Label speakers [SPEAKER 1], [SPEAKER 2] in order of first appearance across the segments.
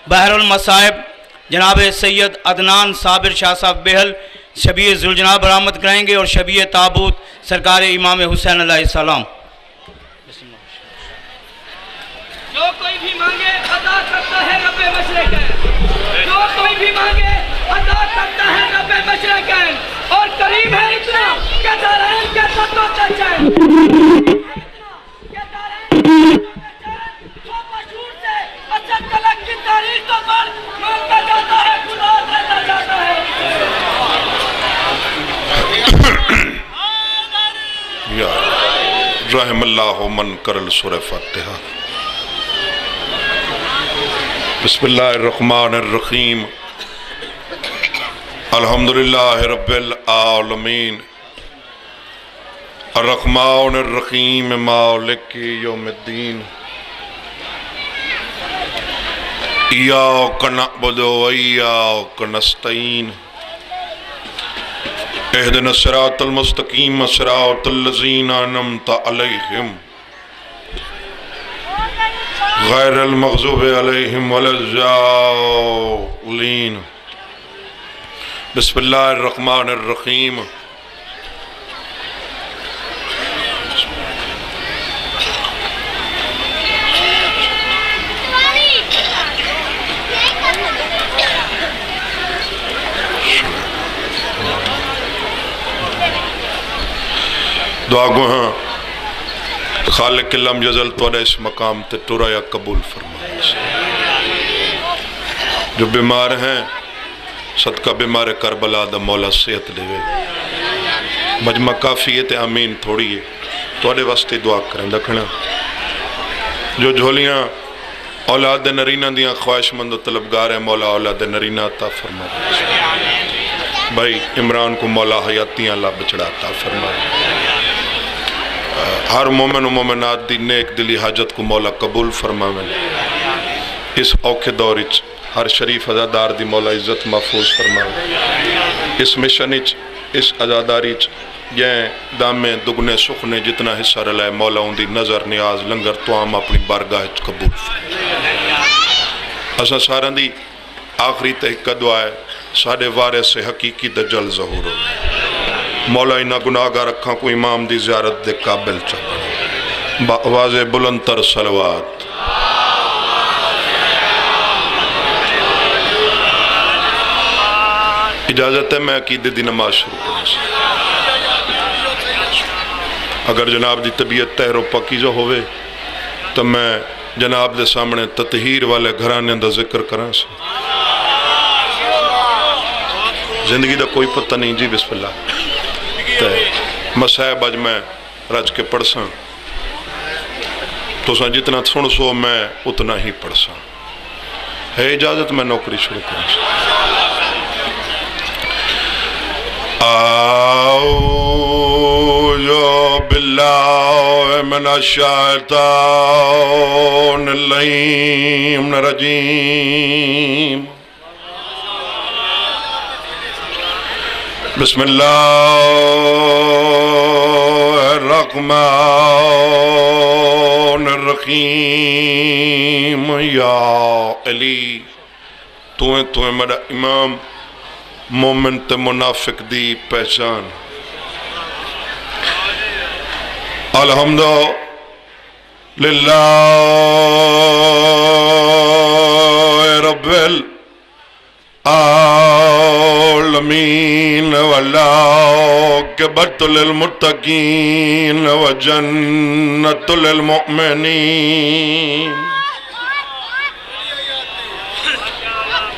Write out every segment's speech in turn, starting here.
[SPEAKER 1] بحر المصائب جناب سید عدنان صابر شاہ صاحب بہل شبیہ ذوالجناب برآمد کرائیں گے اور شبیہ تابوت سرکار امام حسین علیہ السلام۔
[SPEAKER 2] جو کوئی بھی مانگے عطا کرتا ہے رب مشرقین، جو کوئی بھی مانگے عطا کرتا ہے رب مشرقین، اور قریب ہے اتنا کہ دارین کے سطح تک چین، کہ دارین کے سطح تک چین، وہ مشہور سے اسد کلک کی تاریخ کو پر مانگتا جاتا ہے، خدا دیتا جاتا ہے۔
[SPEAKER 3] یا رحم اللہ من کرل سورہ فاتحہ۔ بسم اللہ الرحمن الرحیم، الحمدللہ رب العالمین، الرحمن الرحیم، مالک یوم الدین، ایاک نعبد و ایاک نستعین، اہدنا الصراط المستقیم صراط الذین انعمت علیہم غیر المغضوب علیہم ولا الضالین۔ بسم اللہ الرحمن الرحیم۔ دعا گو ہاں خالق لم یزل توڑے اس مقام تے ٹرایا قبول فرمائے۔ جو بیمار ہیں صدقہ بیمار کربلا دا مولا صحت دے وے، مجمع کافی ہے تے آمین تھوڑی ہے، توڑے واسطے دعا کریں دکھنا۔ جو جھولیاں اولاد نرینہ دیاں خواہش مند و طلبگار ہیں، مولا اولاد نرینہ عطا فرمائے۔ بھائی عمران کو مولا حیاتیاں اللہ بچڑا عطا فرمائے۔ ہر مومن و مومنات دی نیک دلی حاجت کو مولا قبول فرمائے۔ اس اوکھے دوریچ ہر شریف عزادار دی مولا عزت محفوظ فرمائے۔ اس مشنچ اس عزاداریچ یہ دامیں دگنے سخنے جتنا حصہ رلائے مولا ان دی نظر نیاز لنگر توام اپنی بارگاہ قبول فرمائے۔ اسا سارن دی آخری تحقیق دعا ہے ساڑھے وارث حقیقی دجل ظہور ہو، مولا انہا گناہگار رکھاں کو امام دی زیارت دے قابل چاہتا با آواز بلند تر صلوات۔ اجازت ہے میں عقیدے دی نماز شروع کروں سے، اگر جناب دی طبیعت تہر و پاکیزہ ہوئے تو میں جناب دے سامنے تطہیر والے گھرانے دا ذکر کریں سے۔ زندگی دا کوئی پتہ نہیں جی، بسم اللہ۔ مسائب اج میں رج کے پڑھ ساں تو ساں جتنا سن سو میں اتنا ہی پڑھ ساں، ہے اجازت میں نوکری شروع کریں ساں۔ اعوذ باللہ من الشیطان الرجیم، بسم اللہ الرحمن الرحیم۔ یا علی تو ہیں میرا امام، مومن تے منافق دی پہچان۔ الحمدللہ رب العالمین، والعاقبۃ للمتقین وجنۃ للمؤمنین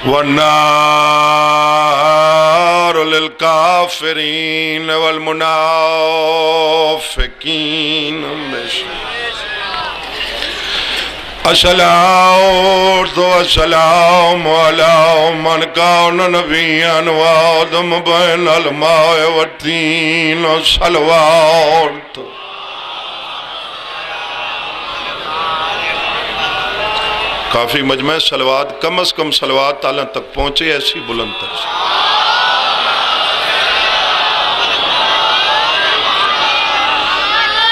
[SPEAKER 3] والنار للکافرین والمنافقین۔ الصلاۃ والسلام علی من کان نبیا وآدم بین الماء والطین، صلوات۔ کافی مجمع صلوات، کم از کم صلوات تعالیٰ تک پہنچے ایسی بلند تر سے۔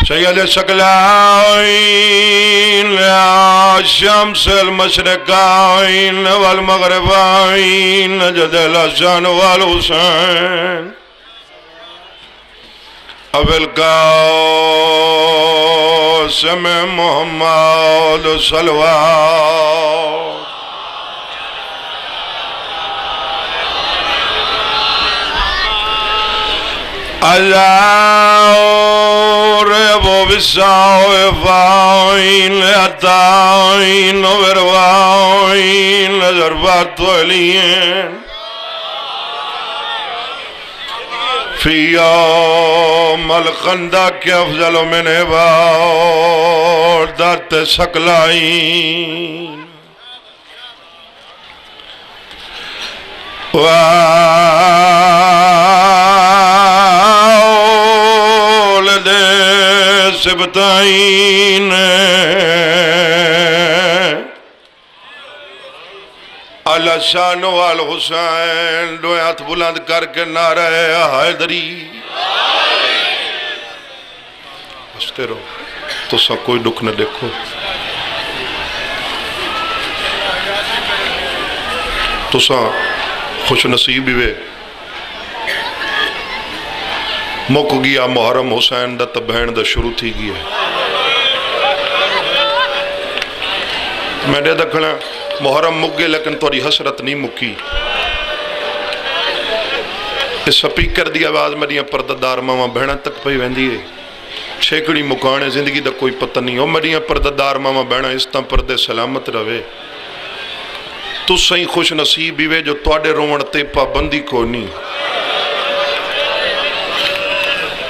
[SPEAKER 3] سید ثقلین یا شمس المشرقین والمغربین جد الحسن والحسین اول قاسم محمد صلوات اللہ ربو بساو فاین اتاین ورواین ضربات ولین فی یوم الخندق افضل من عبادت ثقلین سبتائین الحسن والحسین دو ہاتھ بلند کر کے نعرہ حیدری ہستے رہو تو سا کوئی دکھ نہ دیکھو تو سا خوش نصیب ہوئے مک گیا محرم حسین دا تا بہن دا شروع تھی گیا میں نے دکھنا محرم مک گئے لیکن توڑی حسرت نہیں مکی اس سپیکر دی آواز میری پرددار ماما بہنہ تک پہی ویندی ہے چھیکڑی مکانے زندگی دا کوئی پتہ نہیں ہو میری پرددار ماما بہنہ اس طرح پردے سلامت روے تو سہی خوش نصیب ہوئے جو توڑے روڑ تے پابندی کو نہیں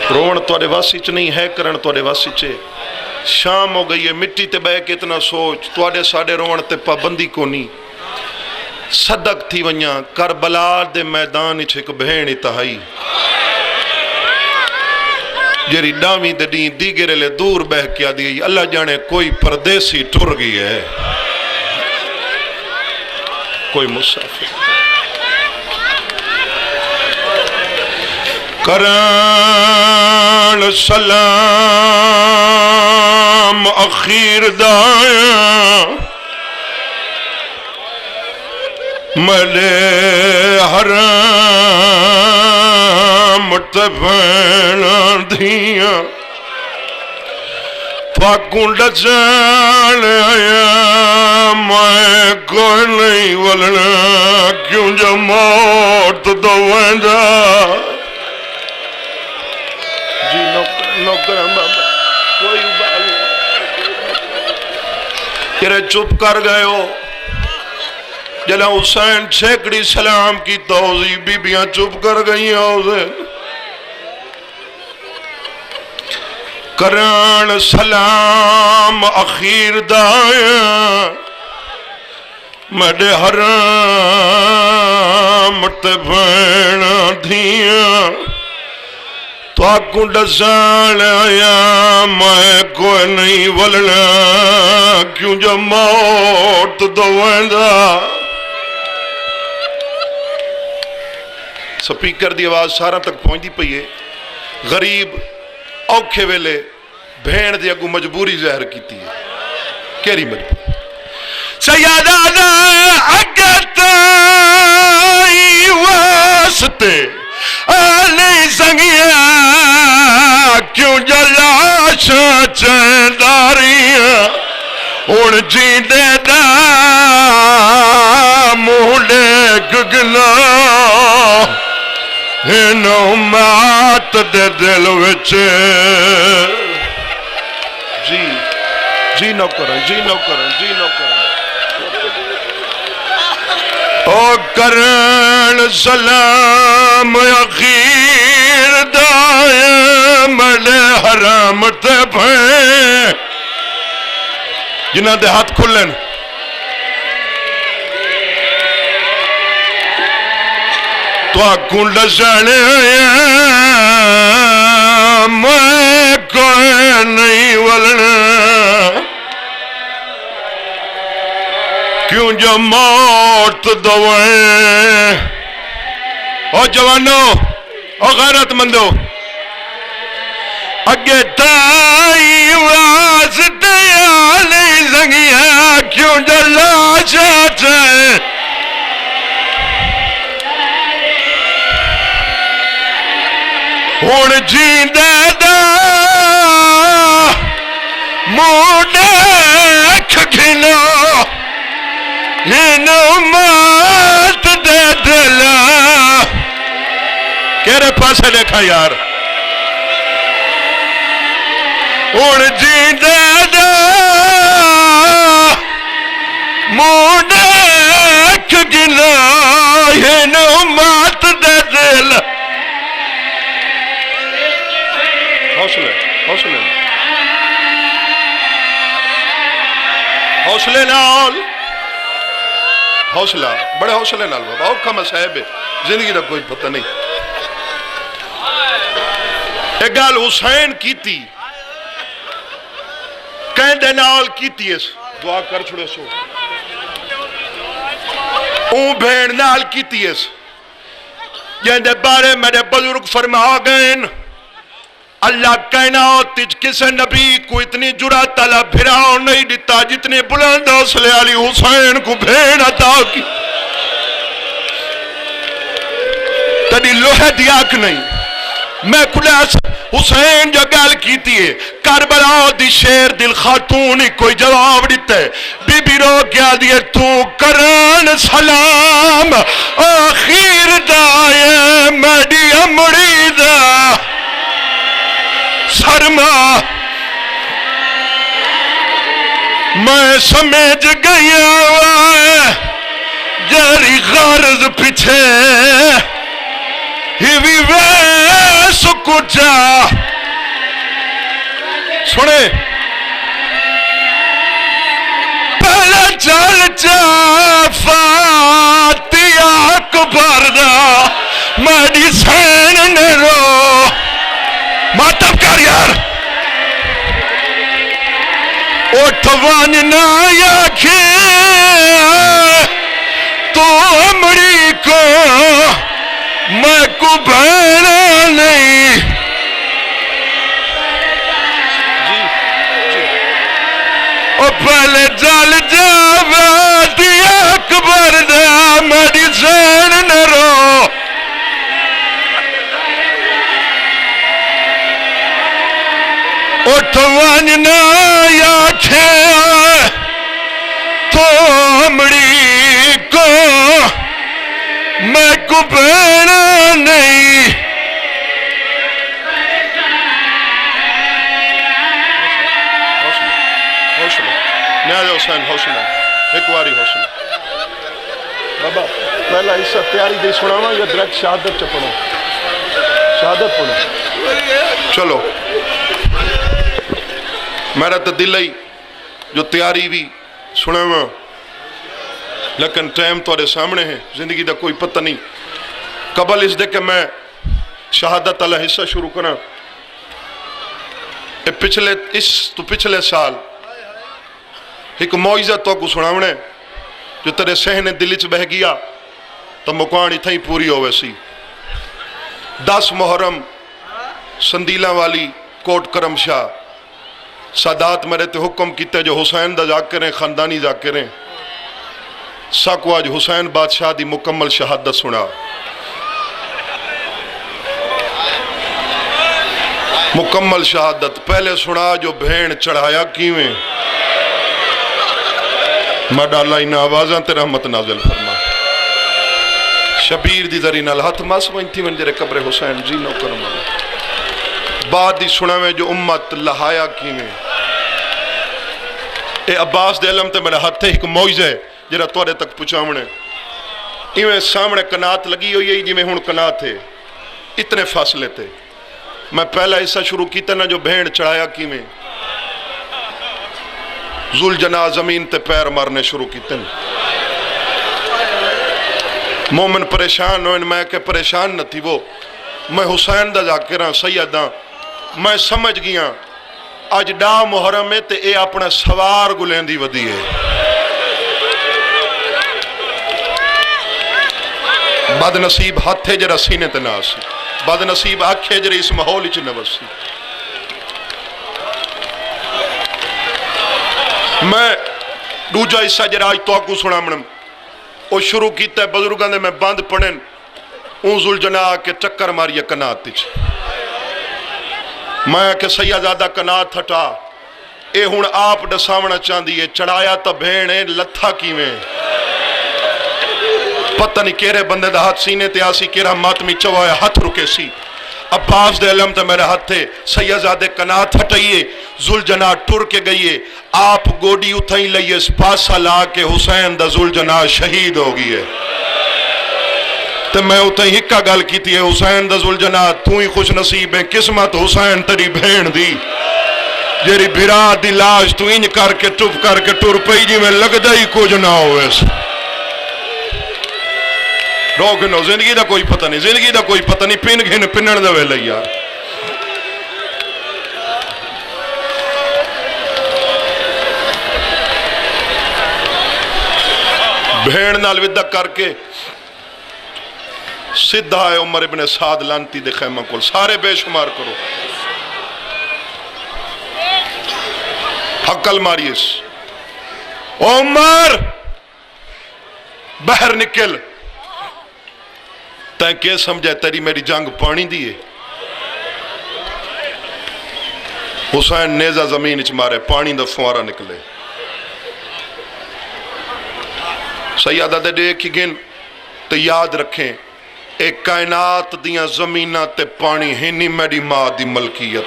[SPEAKER 3] روڑ توڑے واسی چ نہیں ہے کرن توڑے واسی چے شام ہو گئی ہے مٹی تے بے کتنا سوچ توڑے ساڑے روڑ تے پابندی کو نہیں صدق تھی ونیا کربلا دے میدان چھک بہن اتہائی جیری ڈامی دے دین دیگرے لے دور بہ کیا دی اللہ جانے کوئی پردیسی ٹر گئی ہے کوئی مسافر کرن سلام اخیر دایا ملے حرام متفین دیا پاکوں ڈچال آیا میں کوئی نہیں ولنا کیوں جو موت دو ویندا کوئی تیرے چپ کر گئے ہو جلا حسین چھیکڑی سلام کی توضیح بی بیاں چپ کر گئی ہیں حسین کرن سلام اخیر دایا مڈے حرام متبین دھیاں تو آکوں ڈسان آیا میں کوئی نہیں ولنا کیوں جو موت دو ویندا سپیکر دی آواز سارا تک پہنچ دی پئی ہے غریب اوکھے ویلے بھین دی اگو مجبوری ظاہر کیتی ہے کیری مجبوری سیادہ اگتائی واسطے آلی سنگیا کیوں جلاش چینداریاں ان جیندے دا مولے گگنا انہوں مات دے دل وچے جی نو کرن او کرن سلام اخیر دائیں ملے حرام تے پھیں جنہاں دے ہاتھ کھلن تو آکوں ڈسانے میں کوئی نہیں ولنا کیوں جو موت دوئیں او جوانو او غیرت مندو اگے تائی واسطے آلی زنگیاں کیوں جلا چاہتے ہون جیندے دا موڑے کھکھنو ہنو مات دے دلا کہرے پاسے دیکھا یار ہون جیندے دا موڑے کھکھنو ہنو مات دے دلا حوصلے حوصلے حوصلے نال حوصلہ بڑے حوصلے نال بابا اوکھا مسائب ہے زندگی دا کوئی پتہ نہیں ایک گال حسین کیتی کہندے نال کیتی اس دعا کر چھڑے سو اون بھین نال کیتی اس جہندے بارے میرے بزرگ فرما گئے اللہ کہنا تجھ کسے نبی کو اتنی جرات اللہ بھراؤ نہیں دیتا جتنے بلند حوصلے علی حسین کو بھین عطا کی تدی لوہے دیاک نہیں میں کلاس حسین جو گال کیتی ہے کربلا دی شیر دل خاتون ہی کوئی جواب دیتا ہے بی بی رو کیا دیئے تو کرن سلام آخیر دائے میڈی امڑی دا سرما میں سمجھ گیا جاری غرض پیچھے ہی ویس کچا سنے پہلے چل چا فاتحہ اکبر دا میڈی سین نے رو ماتم کر یار اٹھوان نہ یاکھے تو امڑی کو میں کو بھینا نہیں او پہلے جل جاوہ دیا اکبر دا میری زین نہ رو اٹھوان نہ یاکھے تو امڑی کو میں کو بھینا نہیں حوصلہ نیاز حسین حوصلہ ایک واری حوصلہ بابا پہلا حصہ تیاری دے سناوا یا ڈائریکٹ شہادت چپڑو شہادت پڑھو چلو میرا تو دل ہی جو تیاری بھی سناوا لیکن ٹائم تھوڑے سامنے ہے زندگی دا کوئی پتہ نہیں قبل اس دے کہ میں شہادت اللہ حصہ شروع کرنا پچھلے سال ایک معجزہ تو کو سناونے جو تیرے سہنے دلچ بہ گیا تو مکان اتھائی پوری ہوئے سی 10 محرم سندیلہ والی کوٹ کرم شاہ سادات میرے تے حکم کیتے جو حسین دا ذاکریں خاندانی ذاکریں ساکو آج حسین بادشاہ دی مکمل شہادت سنا مکمل شہادت پہلے سنا جو بھین چڑھایا کیویں میں ڈالا انہا آوازاں تے رحمت نازل فرما شبیر دی ذری نال ہاتھ ماس وینتی منجرے قبر حسین جی نو کرما بعد دی سنا میں جو امت لہایا کیویں اے عباس دے علم تے میرا ہاتھ ایک معجزہ ہے جرا توڑے تک پچھاونے ایویں سامنے کنات لگی ہوئی ہے جی میں ہون کنات ہے اتنے فاصلے تھے میں پہلا حصہ شروع کیتا نا جو بھین چڑھایا کی میں ذل جناح زمین تے پیر مارنے شروع کیتے مومن پریشان ہوئن میں کہ پریشان نہ تھی وہ میں حسین دا ذاکراں سیداں میں سمجھ گیا آج ڈا محرم ہے تے اے اپنا سوار گلین دی ودی ہے بد نصیب ہاتھے جرا سینے تے ناسی بد نصیب آکھے جرا اس محول اچھ نوسی میں دوجا حصہ جڑا اج تو کو سناونا او شروع کیتا ہے بزرگاں دے میں بند پڑھن اون ذوالجناح کے چکر ماری کنات وچ میں کہ سیدزادہ کنات ہٹا اے ہن آپ دساونا چاہندی ہے چڑھایا تا بھین ہے لتھا کیویں پتہ نہیں کیرے بندے دا ہاتھ سینے تے آسی کیرا ماتمی چوایا ہاتھ رکے سی عباس دے علم تے میرے ہاتھ تھے سیدزادے کنات ہٹائیے ذوالجناح ٹر کے گئیے آپ گوڈی اتھائیں لئیے پاسا لا کے حسین دا ذوالجناح شہید ہو گئی ہے تو میں اتھائیں ہکا گل کی تھی ہے حسین دا ذوالجناح تو ہی خوش نصیب ہے قسمت حسین تری بھین دی جیری بھرا دی لاش تو انج کر کے ٹپ کر کے ٹر پئی جی میں لگ دا ہی کچھ نہ ہوئے روکنو زندگی دا کوئی پتہ نہیں زندگی دا کوئی پتہ نہیں پین گھن پنن دے ویلے یار بھین نال ودہ کر کے سدھا ہے عمر ابن سعد لانتی دے خیمہ کل سارے بے شمار کرو حقل ماریس عمر بہر نکل تین کیا سمجھے تیری میری جنگ پانی دیئے حسین نیزہ زمین اچ مارے پانی دا فوارہ نکلے سیادہ دے دیکھی گن تو یاد رکھیں ایک کائنات دیاں زمینہ تے پانی ہنی میری ماں دی ملکیت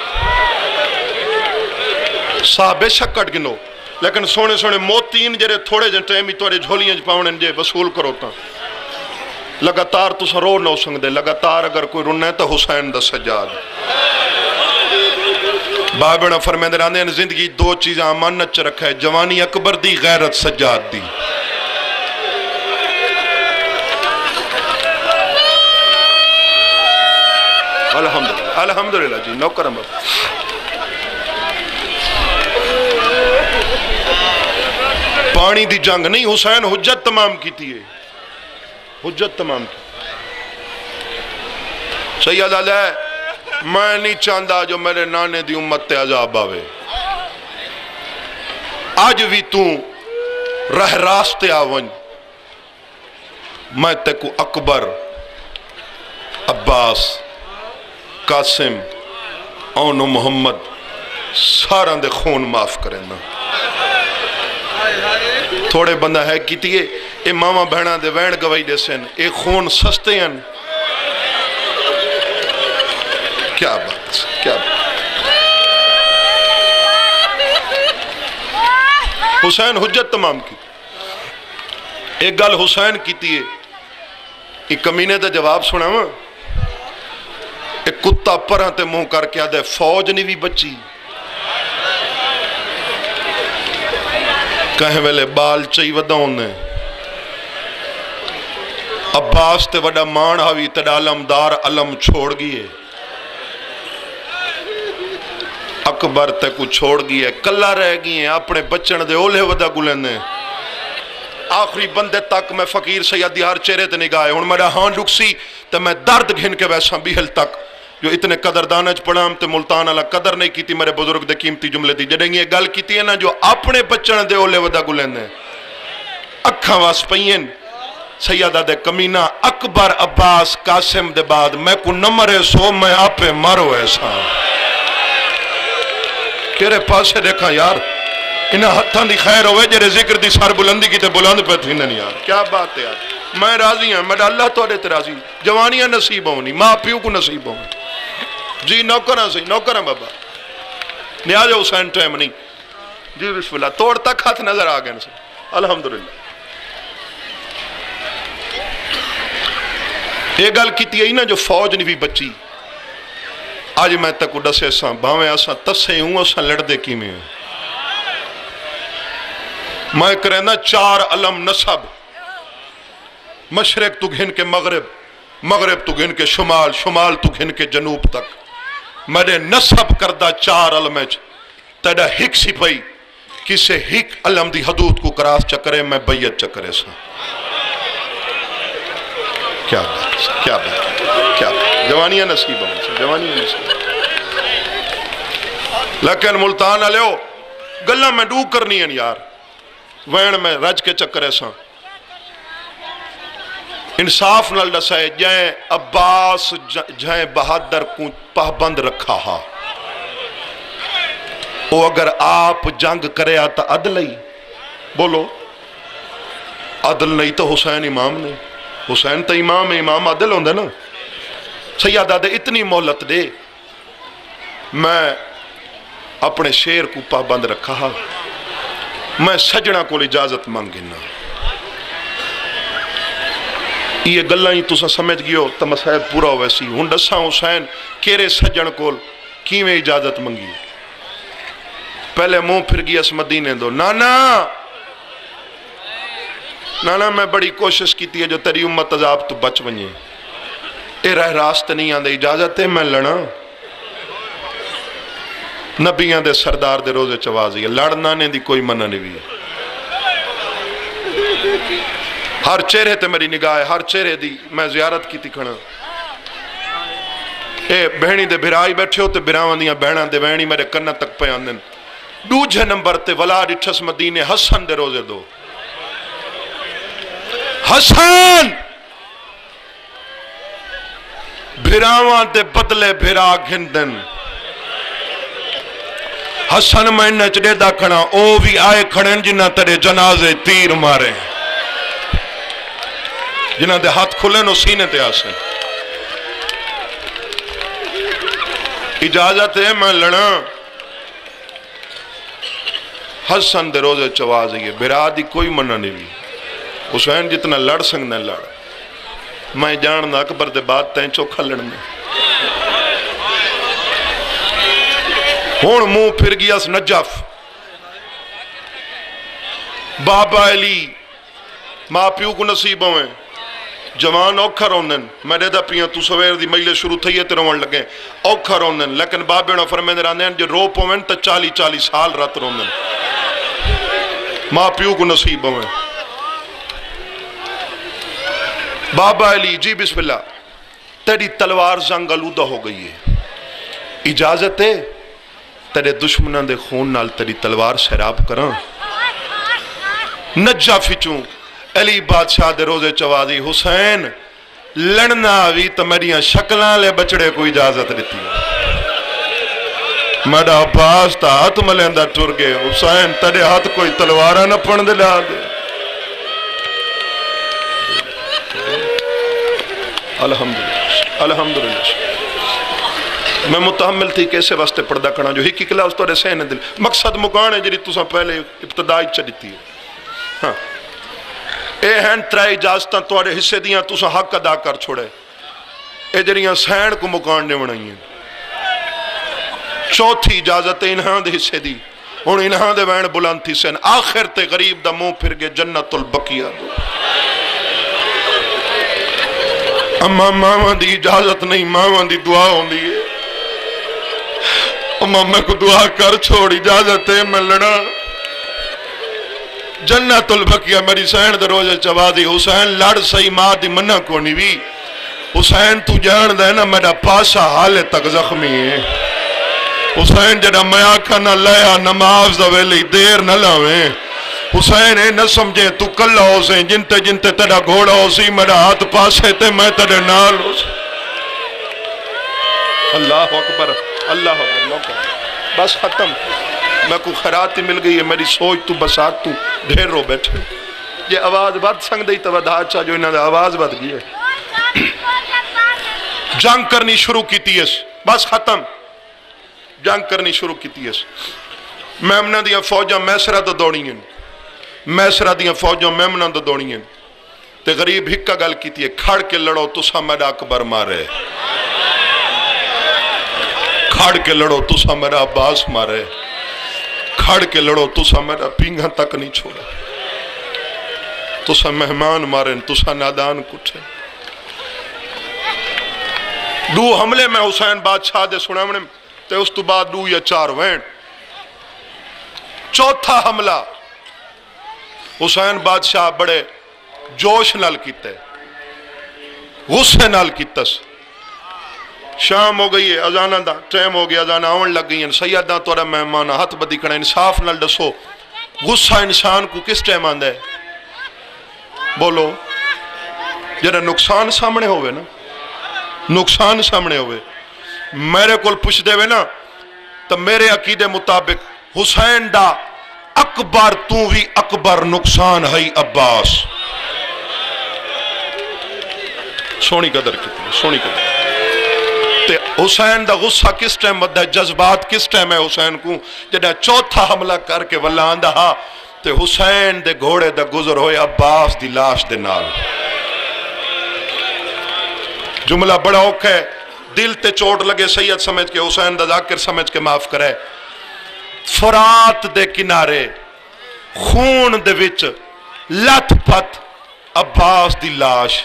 [SPEAKER 3] صاحبے شکٹ گنو لیکن سونے سونے موتین جرے تھوڑے جن ٹائمی توڑے جھولیاں پاؤنن جے وصول کرو تا لگاتار تو سرور نہ ہو سنگ دے لگاتار اگر کوئی رننے تو حسین دا سجاد بابڑا فرمین دے راندے زندگی دو چیزیں امانت چ رکھا ہے جوانی اکبر دی غیرت سجاد دی الحمدللہ الحمدللہ جی نو کرم پانی دی جنگ نہیں حسین حجت تمام کی تھی حجت تمام کی سید علیہ میں نہیں چاہتا جو میرے نانے دی امت تے عذاب آوے آج بھی تو رہ راستے آون میں تے کو اکبر عباس قاسم اونو محمد سارا دے خون معاف کریں نا تھوڑے بندہ ہے کیتی ہے اے ماما بہنا دے وین گوائی دے سن اے خون سستے ہیں کیا بات کیا بات حسین حجت تمام کی ایک گل حسین کیتی ہے ایک کمینے دے جواب سنا ہوا ایک کتا پرہاں تے منہ کر کے آدھے فوج نہیں بھی بچی کہیں ویلے بال چاہی وداؤں نے عباس تے وڈا مان ہوئی تے علمدار علم چھوڑ گئی ہے اکبر تے کو چھوڑ گئی ہے کلا رہ گئی ہیں اپنے بچن دے اولے ودا گلنے آخری بندے تک میں فقیر سیدی ہر چہرے تے نگاہ ہوں میرا ہاں ڈکسی تے میں درد گھن کے ویسا بیہل تک جو اتنے قدردانج پڑھام تے ملتان اللہ قدر نہیں کیتی میرے بزرگ دے قیمتی جملے دی جڑیں یہ گل کیتی ہے نا جو اپنے بچن دے اولے ودا گلنے اکھاں واس پئین سیدہ دے کمینہ اکبر عباس قاسم دے بعد میں کو نمرے سو میں آپے مارو ایسا تیرے پاسے دیکھا یار انہاں ہتھاں دی خیر ہوئے جرے ذکر دی سار بلندی کی تے بلند پہ تھی نہیں یار کیا بات ہے یار میں راضی ہوں میں اللہ تو آڑے تے راضی جوانیاں نصیب ہونی ماں پیوں کو نصیب ہونی جی نوکرہ سے نوکرہ بابا نیاز حسین ٹائم نہیں جی بسم اللہ توڑ تک ہاتھ نظر آگئے سے الحمدللہ ایک گل کیتی ہے نا جو فوج نہیں بھی بچی آج میں تک ڈسے ساں باویں آساں تسے ہوں آساں لڑ دے کی میں میں کرنا چار علم نصب مشرق تو گھن کے مغرب مغرب تو گھن کے شمال شمال تو گھن کے جنوب تک میرے نصب کردہ چار علم تیڑا ہک سی پئی کسے ہک علم دی حدود کو کراس چکرے میں بیعت چکرے سا کیا بات کیا بات کیا بات جوانیاں نصیب ہوں جوانیاں نصیب لیکن ملتان علیہ گلاں میں ڈو کرنی ہیں یار وین میں رج کے چکرے ساں انصاف نال دسائے جائیں عباس جائیں بہادر کو پابند رکھا ہا وہ اگر آپ جنگ کرے آتا عدل ہی بولو عدل نہیں تو حسین امام نہیں حسین تو امام ہے امام عدل ہوندے نا سیادہ دے اتنی مہلت دے میں اپنے شیر کو پابند رکھا ہا میں سجنا کو اجازت مانگنا یہ گلہ ہی تسا سمجھ گئے تو مسائل پورا ہو ویسی ہن دساں حسین کیرے سجن کو کیویں اجازت منگی پہلے منہ پھر گیا اس مدینے دو نانا نانا میں بڑی کوشش کیتی ہے جو تیری امت عذاب تو بچ ونجے اے راہ راست نہیں آندے اجازت ہے میں لڑا نبیاں دے سردار دے روزے چوازی ہے لڑنا نے دی کوئی منع نہیں بھی ہر چہرے تے میری نگاہ ہے ہر چہرے دی میں زیارت کی کھڑا اے بہنی دے بھرائی بیٹھے ہو تے بھراواں دیاں بہناں دے بہنی میرے کنہ تک پہ آندن دوجھے نمبر تے ولا ڈٹھس مدینے حسن دے روزے دو حسن بھراواں دے بدلے بھرا گھندن حسن میں نچڑے دا کھڑا او بھی آئے کھڑن جنہ تیرے جنازے تیر مارے جنہ دے ہاتھ کھلے نو سینے تے آسن اجازت ہے میں لڑا حسن دے روزے چوازی ہے برا دی کوئی منع نہیں بھی حسین جتنا لڑ سکنا لڑ میں جاننا اکبر دے بات تین چوکھا لڑنے ہون منہ پھر گیا اس نجف بابا علی ماں پیو کو نصیب ہوئے جوان اوکھا روندن میں دا پیاں تو سویر دی مجلے شروع تھئی ہے تے روان لگے اوکھا روندن لیکن بابے نو فرمیندے راندے جو رو پوین تے 40 سال رات روندن ماں پیو کو نصیب ہوئے بابا علی جی بسم اللہ تیری تلوار زنگ آلودہ ہو گئی ہے اجازت ہے تیرے دشمنان دے خون نال تیری تلوار سیراب کراں نجا فچوں علی بادشاہ دے روزے چوازی حسین لڑنا بھی تو میریاں شکلان لے بچڑے کو اجازت دیتی میڈا عباس تا ہاتھ ملیندہ ٹر گئے حسین تیرے ہاتھ کوئی تلوارہ نہ پڑھ دے لیا دے الحمدللہ الحمدللہ میں متحمل تھی کیسے واسطے پردہ کرنا جو ہی کی کلا اس تو رسے ہیں دل مقصد مکانے جری تو سا پہلے ابتدائی چلیتی ہے ہاں اے ہیں ترائے اجازتاں توڑے حصے دیاں تو سا حق ادا کر چھوڑے اے جریاں سین کو مکاننے بنائی ہیں چوتھی اجازت انہاں دے حصے دی ان انہاں دے وین بلند تھی سین آخر تے غریب دا منہ پھر گئے جنت البقیہ دو اما ماما دی اجازت نہیں ماما دی دعا ہوں دی ہے اما میں کو دعا کر چھوڑ اجازت ہے میں لڑا جنت البقیہ میری سین دے روزے چوازی حسین لڑ سہی ماں دی منہ کو نہیں بھی حسین تو جان دے نا میرا پاسا حالے تک زخمی ہے حسین جڑا میں آکھا نہ لیا نماز دا ویلی دیر نہ لاویں حسین اے نہ سمجھے تو کل ہو سے جنتے جنتے تیرا گھوڑا ہو سی میرا ہاتھ پاسے تے میں تیرے نال ہو سی اللہ اکبر اللہ اکبر موقع بس ختم میں کو خیراتی مل گئی ہے میری سوچ تو بسات تو ڈھیر رو بیٹھے یہ آواز بات سنگ دئی تو ودھا اچھا جو انہوں نے آواز بات گئی ہے جنگ کرنی شروع کی تیس بس ختم جنگ کرنی شروع کی تیس میمنہ دیا فوجہ میسرہ تو دوڑی ہیں میسرہ دیا فوجوں میمنہ تو دوڑی ہیں تے غریب ہکا گل کیتی ہے کھڑ کے لڑو تسا میرا اکبر مارے کھڑ کے لڑو تسا میرا عباس مارے کھڑ کے لڑو تسا میرا پینگا تک نہیں چھوڑا تسا مہمان مارے تسا نادان کٹھے دو حملے میں حسین بادشاہ دے سنامنے تے اس تو بعد 2 یا 4 وین چوتھا حملہ حسین بادشاہ بڑے جوش نال کیتے غصے نال کیتس شام ہو گئی ہے، اذانہ دا ٹائم ہو گیا، اذانہ آن لگ گئی ہیں، سیدہ تورا مہمان ہاتھ بدی کھڑا، انصاف نال دسو غصہ انسان کو کس ٹائم آندا ہے؟ بولو جڑا نقصان سامنے ہوئے نا، نقصان سامنے ہوئے، میرے کول پوچھ دے وے نا تو میرے عقیدے مطابق حسین دا اکبر تو بھی اکبر نقصان ہے عباس. سونی قدر کتنی سونی قدر. تے حسین دا غصہ کس ٹائم مدہ ہے، جذبات کس ٹائم ہے حسین کو، جڑا چوتھا حملہ کر کے واللہ آندہ ہا تے حسین دے گھوڑے دا گزر ہوئے عباس دی لاش دے نال. جملہ بڑا اوکھ ہے، دل تے چوٹ لگے سید سمجھ کے، حسین دا ذاکر سمجھ کے معاف کرے. فرات دے کنارے خون دے وچ لت پت عباس دی لاش،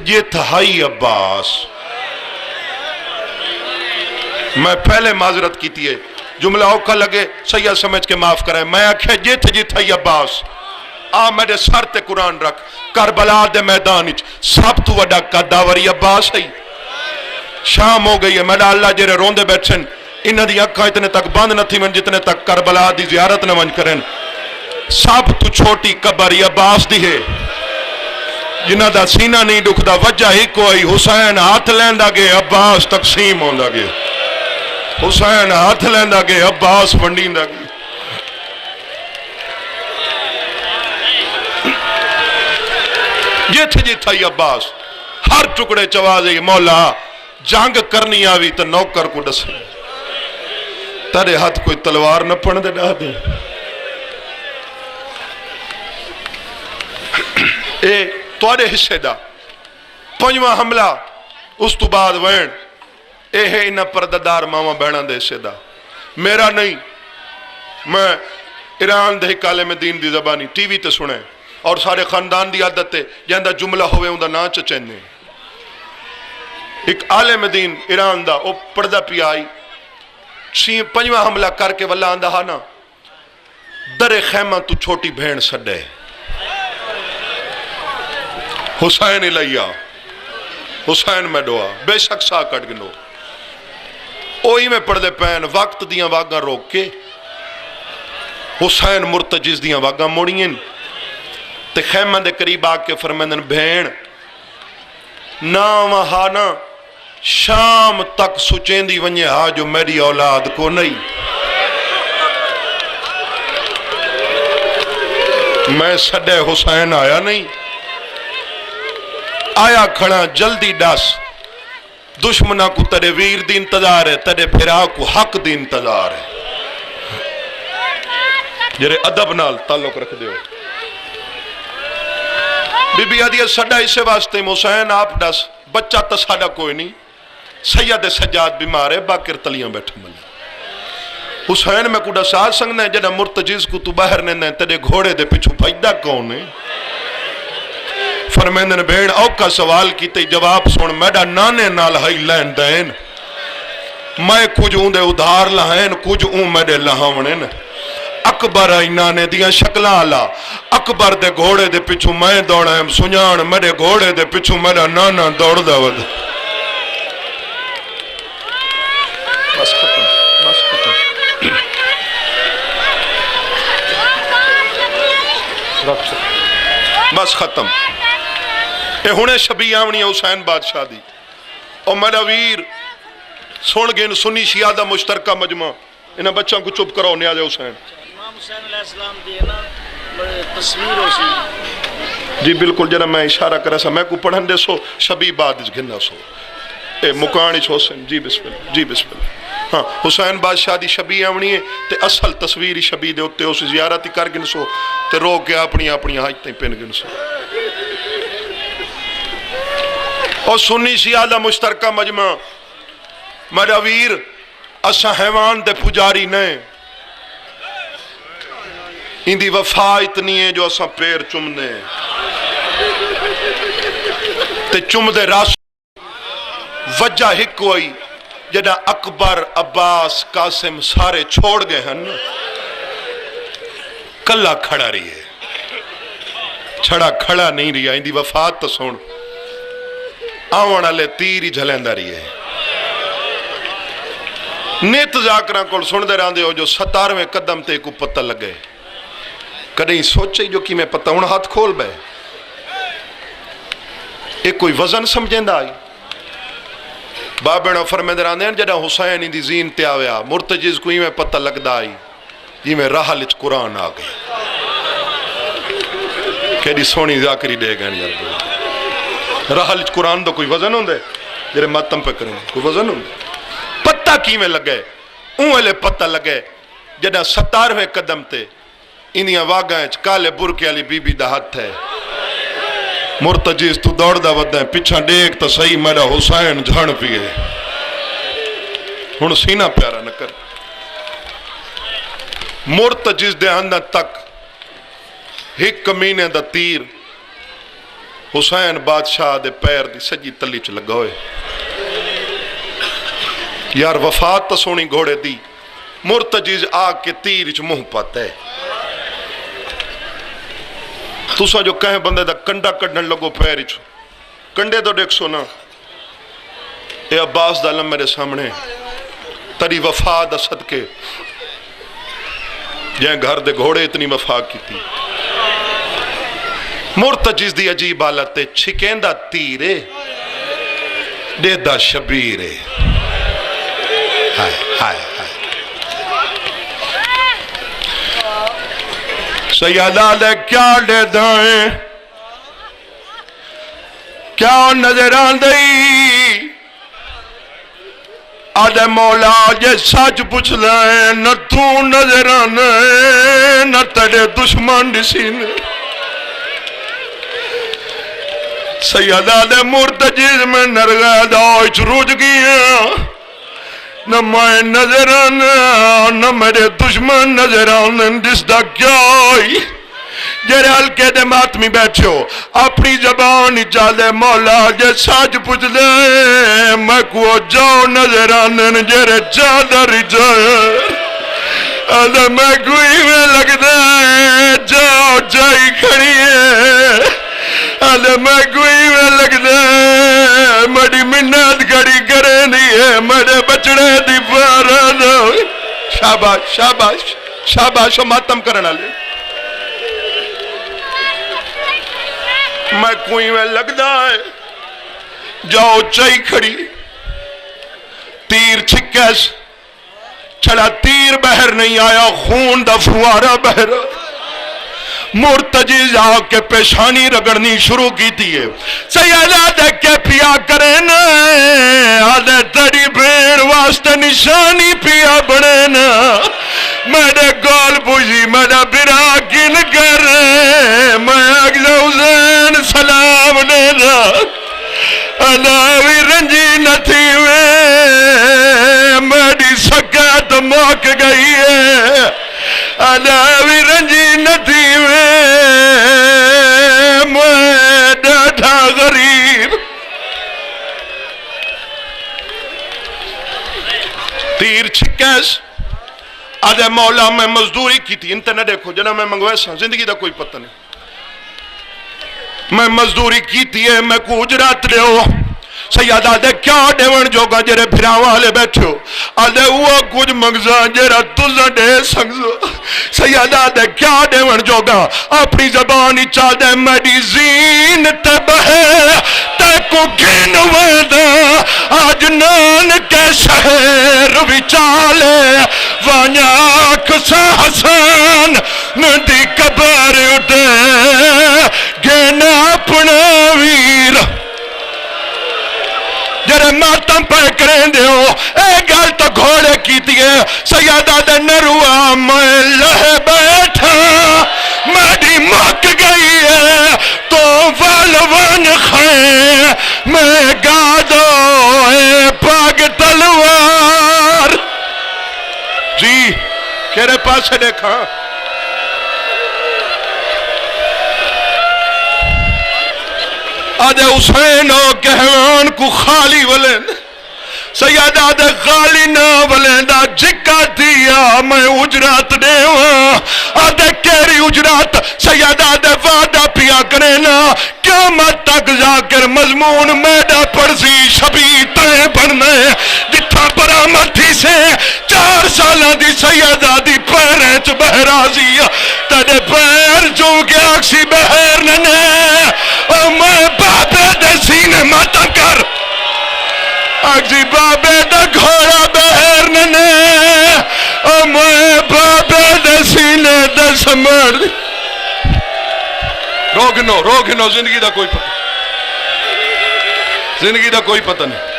[SPEAKER 3] جت ہائی عباس. میں پہلے معذرت کیتی ہے، جملہ اوکھا لگے سید سمجھ کے معاف کرے. میں آکھے جت ہائی عباس، آ میرے سر تے قرآن رکھ، کربلا دے میدان وچ سب تو وڈا قداوری عباس ہے. شام ہو گئی ہے، میرا اللہ جڑے روندے بیٹھن انہاں دی اکھاں اتنے تک بند نہ تھی من جتنے تک کربلا دی زیارت نہ ون کرن. سب تو چھوٹی قبر عباس دی ہے، جنہ دا سینہ نہیں دکھدا، وجہ ہی کوئی، حسین ہاتھ لیندا گے عباس تقسیم ہوندا گے، حسین ہاتھ لیندا گے عباس ونڈیندا گے. جت آئی عباس ہر ٹکڑے چوازے مولا جنگ کرنی آوی تو نوکر کو ڈسے، تیرے ہاتھ کوئی تلوار نہ پڑھ دے ڈا دے. اے توڑے حصے دا پنجواں حملہ اس تو بعد وین اے ہے انہ پرددار ماما بہنہ دے حصے دا، میرا نہیں. میں ایران دے کالے میں دین دی زبانی ٹی وی تے سنے اور سارے خاندان دی عادت ہے جہاں جملہ ہوئے ہوں دا نا چچینے. ایک عالم دین ایران دا او پردہ پی آئی پنجواں حملہ کر کے واللہ آندہ ہا نا، در خیمہ تو چھوٹی بھین سڈے حسین علیہ، حسین میں دعا بے شک سا کٹ گنو. اوہی میں پڑھ دے پین وقت دیاں واگاں روک کے حسین مرتجز دیاں واگاں موڑیں تے خیمہ دے قریب آکے فرمیندن بھین نا وہاں نا شام تک سچین دی ونجے ہاں جو میری اولاد کو نہیں. میں سڈے حسین آیا نہیں، آیا کھڑا جلدی ڈس، دشمنہ کو تیرے ویر دی انتظار ہے، تیرے پھرا کو حق دی انتظار ہے. جرے ادب نال تعلق رکھ دیو. بی بی عدیت سڈا اسے واسطے حسین آپ ڈس، بچہ تا ساڈا کوئی نہیں، سید سجاد بیمار ہے باکر تلیاں بیٹھا ملے. حسین میں کوڑا ساتھ سنگنا ہے جڑا مرتجز کو تو باہر نے تیرے گھوڑے دے پچھو پھائدہ کون ہے. فرمیندن بھین اوکا سوال کیتے جواب سن، میڈا نانے نال ہائی لین دین، میں کچھ اون دے ادھار لہین کچھ اون میڈے لہاونن. اکبر آئی نانے دیاں شکلہ آلا، اکبر دے گھوڑے دے پچھو میں دوڑا ہم سنجان، میرے گھوڑے دے پچھو میرا نانا دوڑ دا ود. بس ختم، بس ختم، بس ختم. اے ہونے شبی آونی ہے حسین بادشاہ دی. اور میرا ویر سن گئن سنی شیعہ دا مشترکہ مجمع، انہیں بچوں کو چپ کرو نیاز حسین.
[SPEAKER 4] امام حسین علیہ السلام دی ہے نا تصویر ہو سی.
[SPEAKER 3] جی بالکل جنہا میں اشارہ کرا سا، میں کو پڑھن دے سو شبی بعد اس گھنہ سو اے مکانی چھو حسین. جی بسم اللہ، جی بسم اللہ. ہاں حسین بادشاہ دی شبی آونی ہے تے اصل تصویری شبی دے ہوتے اسے زیارتی کر گن سو تے رو کے اپنی حاجتیں پین گن سو. اور سنی شیعہ دا مشترکہ مجمع، میرا ویر اسا حیوان دے پجاری نہیں، ان دی وفا اتنی ہے جو اسا پیر چمنے تے چم دے راس. وجہ ہک ہوئی جدہ اکبر عباس قاسم سارے چھوڑ گئے ہیں کلہ کھڑا رہی ہے، چھڑا کھڑا نہیں رہی. ان دی وفات تو سن آون والے تیر ہی جھلیندا رہی ہے نیت ذاکراں کول سن دے رہندے ہو جو 17ویں قدم تے کو پتہ لگے کدیں سوچے جو کہ میں پتہ ہن ہاتھ کھول بے ایک کوئی وزن سمجھیندا آئی بابڑا فرمیندے رہندے ہیں جڑا حسین دی زین تے آویا مرتجز کوئی میں پتہ لگدا آئی جی میں راہ وچ قرآن آ گئی کیڑی سونی ذاکری دے گئے یار راہ وچ قرآن دا کوئی وزن ہوندے جڑے ماتم پہ کریں کوئی وزن ہوندے پتہ کی میں لگے اون والے پتہ لگے جڑا 17ویں قدم تے انہیاں واگاں وچ کالے برکے والی بی بی دا ہاتھ ہے مرتجز تو دوڑ دا ودہ ہے پیچھا دیکھ تا صحیح میرا حسین جھڑ پیے ہن سینہ پیارا نہ کر مرتجز دے اندر تک ایک کمینے دا تیر حسین بادشاہ دے پیر دی سجی تلی چ لگا ہوئے یار وفات تا سونی گھوڑے دی مرتجز آگ کے تیر چ منہ پاتا ہے تُسا جو کہیں بندے دا کنڈا کڈن لگو پیر چ کنڈے تو دیکھ سونا اے عباس دا علم میرے سامنے تری وفا دا صدقے جہاں گھر دے گھوڑے اتنی وفا کی تھی مرتجز دی عجیب حالت ہے چھکیندہ تیرے دے دا شبیرے ہائے ہائے ہائے سیدہ دے کیا دے دائیں کیا نظران دئی آدھے مولا جے سچ پوچھ لائیں نہ تو نظران نہ تیرے دشمن دسین سیدہ دے مرتجز میں نرگا داؤچ روج گیا نہ میں نظران نہ میرے دشمن نظران دس دا کیا ہوئی جرے ہلکے دے ماتمی بیٹھو اپنی زبان چالے مولا جے ساج پوچھ لے میں کو جاؤ نظران جرے چادر جائے آدھا میں کوئی میں لگ دے جاؤ جائی کھڑی ہے آدھا میں کوئی میں لگ دے مڑی منت کھڑی کرے نہیں ہے میرے بچڑے دی فارد شاباش شاباش شاباش ماتم کرنا لے میں کوئی میں لگ دائے جاؤ چائی کھڑی تیر چھکیس چھڑا تیر بہر نہیں آیا خون دا فوارہ بہر مرتجز آ کے پیشانی رگڑنی شروع کی تھی ہے سیدہ دے کے پیا کریں آدھے تڑی بھیڑ واسطے نشانی پیا بڑھیں میرے گول بوجی میرا برا کن کر میں اگزہ حسین سلام دینا علاوی رنجی نہ تھی میری سکت موک گئی ہے علاوی رنجی نہ تھی میں ڈاٹھا غریب تیر چھکیس آدھے مولا میں مزدوری کی تھی انتے نہ دیکھو جنا میں منگویسا زندگی دا کوئی پتہ نہیں میں مزدوری کی تھی ہے میں کو اجرات دے ہو سیادہ دے کیا دیون جوگا جرے پھراں والے بیٹھو آدھے وہ کچھ مگزاں جرہ تُزہ دے سنگزو سیادہ دے کیا دیون جوگا اپنی زبانی چاہ دے میری زین تے بہے تے کو گھن ویدہ آج نان کے شہر وچالے وانیاک سا حسان ندی کبار اٹھے گھن اپنا ویر جرے ماتم پہ کریں دے ہو اے گل تو گھوڑے کی تیئے سیادہ دے نروہ میں لہ بیٹھا میری مک گئی ہے تو والوان خیں میں گادو اے پاگ تلوار جی کیرے پاس سے دیکھا آدھے حسین و کہوان کو خالی ولن سیدہ دے خالی نہ ولیندا جکا دیا میں اجرات دیواں آدھے کیری اجرات سیدہ دے وعدہ پیا کرے نا قیامت تک ذاکر مضمون میڈا پڑسی شبی تے بننے جتھا برآمد تھی سے 4 سالہ دی سیدہ دی پیریں چ بہرازی تیرے پیر جو کہ آکسی بہر ننے او میں بابے دے سینے ماتم کر آکسی بابے دے گھوڑا بہر ننے او میں بابے دے سینے دے سمر روگنو زندگی دا کوئی پتہ زندگی دا کوئی پتہ نہیں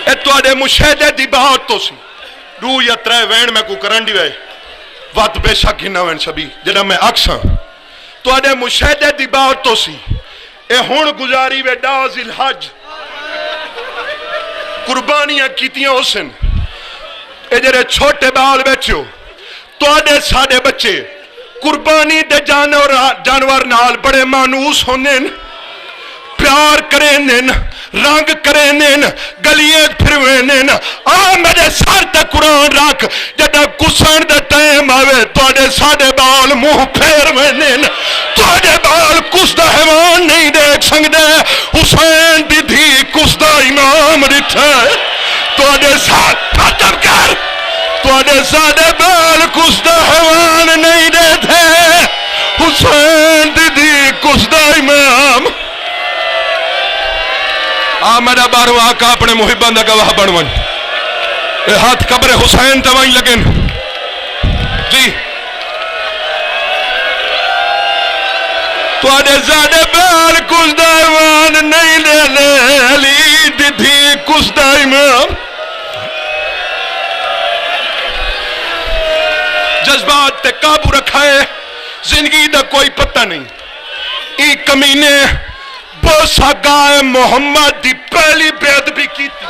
[SPEAKER 3] اے توڑے مشاہدے دی بہت تو سی 2 یا 3 وین میں کو کرن دی وے وات بے شک ہی نہ وین شبی جنہا میں اکساں توڑے مشاہدے دی بہت تو سی اے ہون گزاری وے ڈاز الحج قربانیاں کیتیاں حسن اے جرے چھوٹے بال بیچو توڑے ساڑے بچے قربانی دے جانور نال بڑے مانوس ہونن پیار کرینن رنگ کرینن گلیت پھروینن میرے سار تے قرآن رکھ جدہ کسن دے ٹائم آوے توڑے ساڑے بال منہ پھیر وینن توڑے بال کس دا حیوان نہیں دیکھ سنگدے حسین دی دھی کس دا امام رٹھے توڑے ساڑ پاتم کر توڑے ساڑے بال کس دا حیوان نہیں دیکھے حسین دی دھی کس دا امام میرا بارو آقا اپنے محبان دا گواہ بنوان اے ہاتھ قبر حسین توائیں لگن جی تو آدھے زادے بال کس دا ایمان نہیں لے لے علی دی تھی کس دا امام جذبات تے قابو رکھائے زندگی دا کوئی پتہ نہیں ای کمینے بوسا گائے محمد دی پہلی بیعدبی کی تھی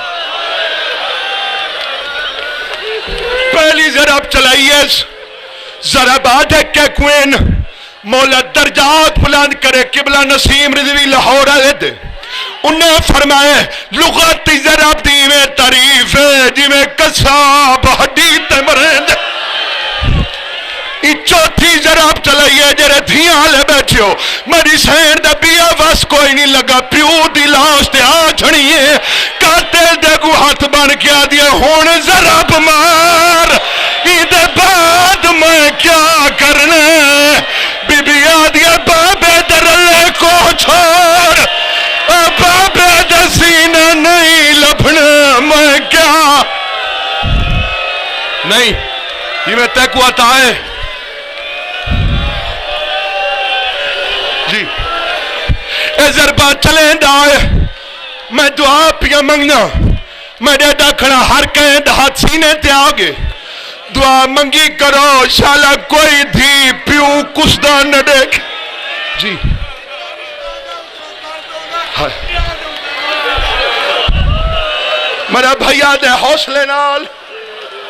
[SPEAKER 3] پہلی ضرب چلائیے ضرب آدھے کہ کوئن مولا درجات بلند کرے قبلہ نسیم رضوی لاہورہ لے دے انہیں فرمائے لغتی ضرب دی میں تعریف ہے جی میں قصاب حدیث مرند چوتھی ضرب چلائیے جرے دھیاں لے بیٹھے ہو میری سین دا بیا وس کوئی نہیں لگا پیو دی لاش تے آ چھڑیے قاتل دے کو ہاتھ بن کیا دیا ہون ضرب مار دے بعد میں کیا کرنے بی بی آدیا بابے درلے کو چھوڑ بابے دے سینہ نہیں لبھنا میں کیا نہیں یہ میں تے کو آتا ہے جی اے ضربہ چلیں دائے میں دعا پیا منگنا میں ڈیڈا کھڑا ہر کہیں ہاتھ سینے تے آگے دعا منگی کرو شالا کوئی دھی پیو کسدہ نہ دیکھ جی میرا بھائیہ دے حوصلے نال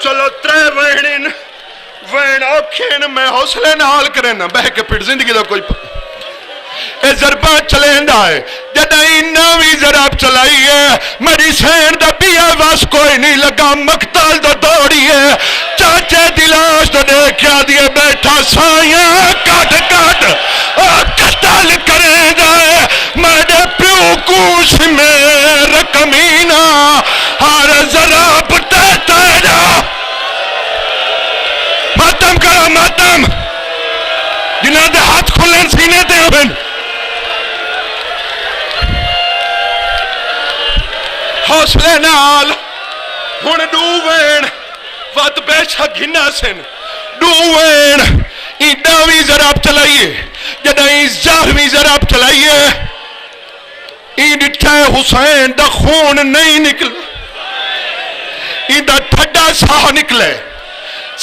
[SPEAKER 3] چلو 3 وین اوکھین میں حوصلے نال کرنا بہ کے پھر زندگی دا کوئی پتہ اے ضربہ چلیں دائے جدائی ناوی ضرب چلائی ہے میری سین دا بیا واس کوئی نہیں لگا مقتل دا دوڑی ہے چاچے دلاش دا دیکھیا دیے بیٹھا سائیاں کٹ قتل کریں جائے میرے پیو کوش میں رکمینہ ہر ضرب تیتا جا ماتم کرو ماتم جنہاں دے ہاتھ کھلیں سینے تے ہوئے حوصلے نال ہن ڈووین وات بیچا گھنا سن ڈووین ای ڈاوی ضرب چلائیے جدہ ای 11ویں ضرب چلائیے ای ڈٹھے حسین دا خون نہیں نکل ای دا ٹھڈا ساہ نکلے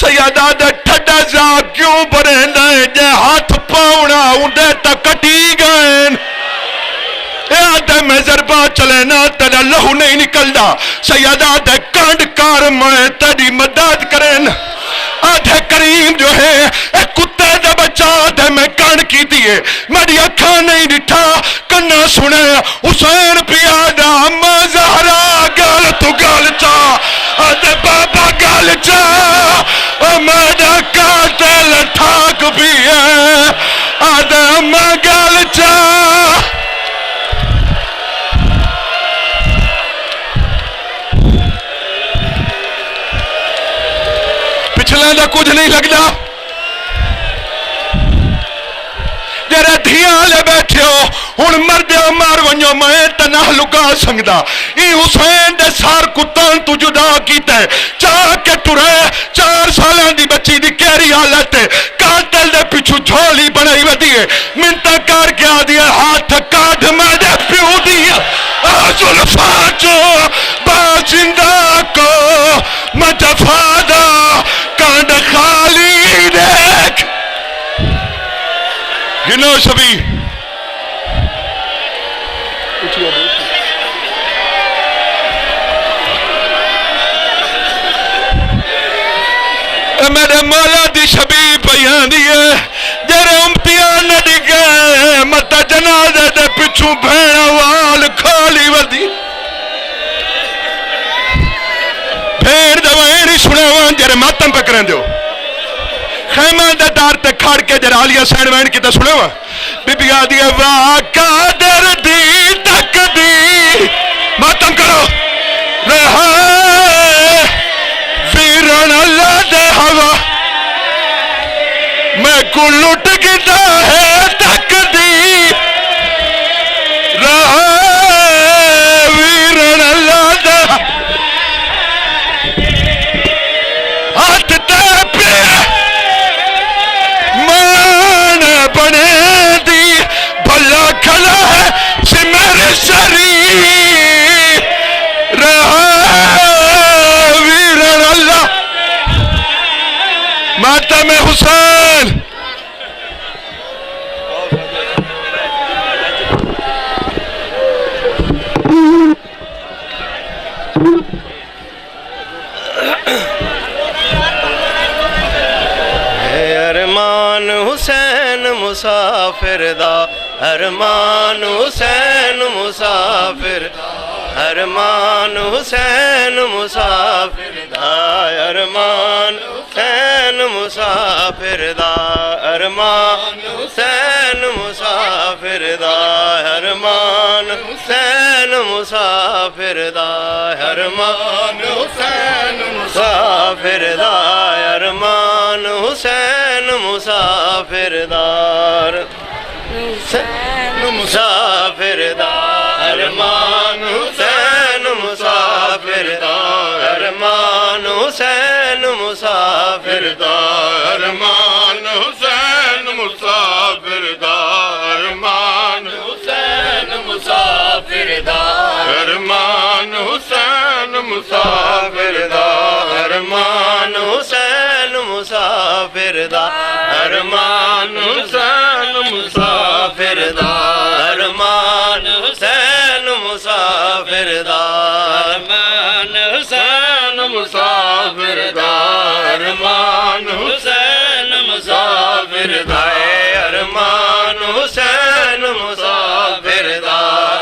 [SPEAKER 3] سیادہ دا ٹھڈا ساہ کیوں برہن دائیں جے ہاتھ پاؤنا اندے تا کٹی گئن اے آدھے میں ضربہ چلے نا تیرا لہو نہیں نکل دا سیادہ آدھے کانڈ کار میں تیری مدد کریں آدھے کریم جو ہے اے کتے دا بچہ آدھے میں قربان کی دیئے میری اکھاں نہیں ڈٹھا کنا سنے حسین پیا دا اما زہرا گال تو گال چا آدھے بابا گال چا میرا قاتل ٹھاک بھی ہے آدھے اما گال چا پچھلے دا کچھ نہیں لگدا جرے دھیاں لے بیٹھے ہو ہن مردیاں مار ونجو میں تنہ لکا سنگدا ای حسین دے سار کتان تو جدا کیتا ہے چاہ کے ٹرے 4 سالاں دی بچی دی کیری حالت ہے قاتل دے پچھو جھولی بنائی ودی ہے منتا کر کے آ دیا ہاتھ کاٹ میں دے پیو دیا زلفا جو بازندہ کو مجفادہ کانڈ خالی دیکھ گنو شبی میرے مولا دی شبی پیان دیئے جرے امتیان نہ ڈگے متا جنازے دے پچھو بھیڑا وال کھالی ودی پھر دوائیں نہیں سنے وان جرے ماتم پہ کریں دیو خیمہ دے دار تے کھاڑ کے جرے آلیا سینڈ وین کی تے سنے وان بی بی آدھی ہے واہ قادر دی تک دی ماتم کرو رہا ویران اللہ دے ہوا میں کو لٹ گتا ہے تک دی رہا ویران اللہ دے ہاتھ تے پہ مان بنے دی بھلا کھلا ہے سمر شریف رہا ویران اللہ ماتم حسین
[SPEAKER 5] ارمان حسین مسافر دا ارمان حسین مسافر ارمان حسین مسافر دا ارمان حسین مسافر دا ارمان حسین مسافر دا ارمان حسین مسافر دا ارمان حسین مسافر دا ارمان حسین مسافر دار حسین مسافر دا ارمان حسین مسافر دا ارمان حسین مسافر دا ارمان حسین مسافر دا ارمان حسین مسافر دا ارمان حسین مسافر دا ارمان حسین مسافر دا ارمان حسین مسافر دا ارمان حسین مسافر دا ارمان حسین مسافر دا ارمان حسین مسافر دا ارمان حسین مسافر دا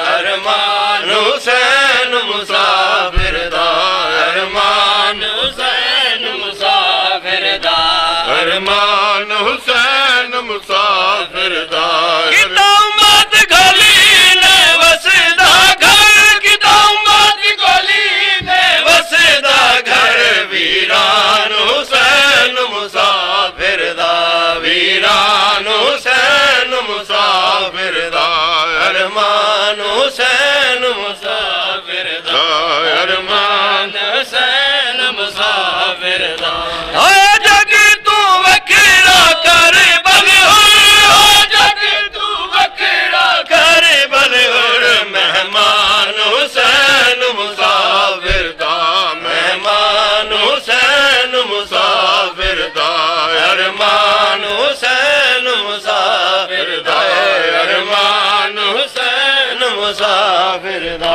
[SPEAKER 5] ارمان حسین مسافر دا ارمان حسین مسافر دا ارمان حسین مسافر دا کتامت گلی نے وسدا گھر کتامت گلی نے وسدا گھر ویران حسین مسافر دا ویران حسین مسافر دا ارمان حسین مسافر دا ارمان حسین مسافر دا مسافر دا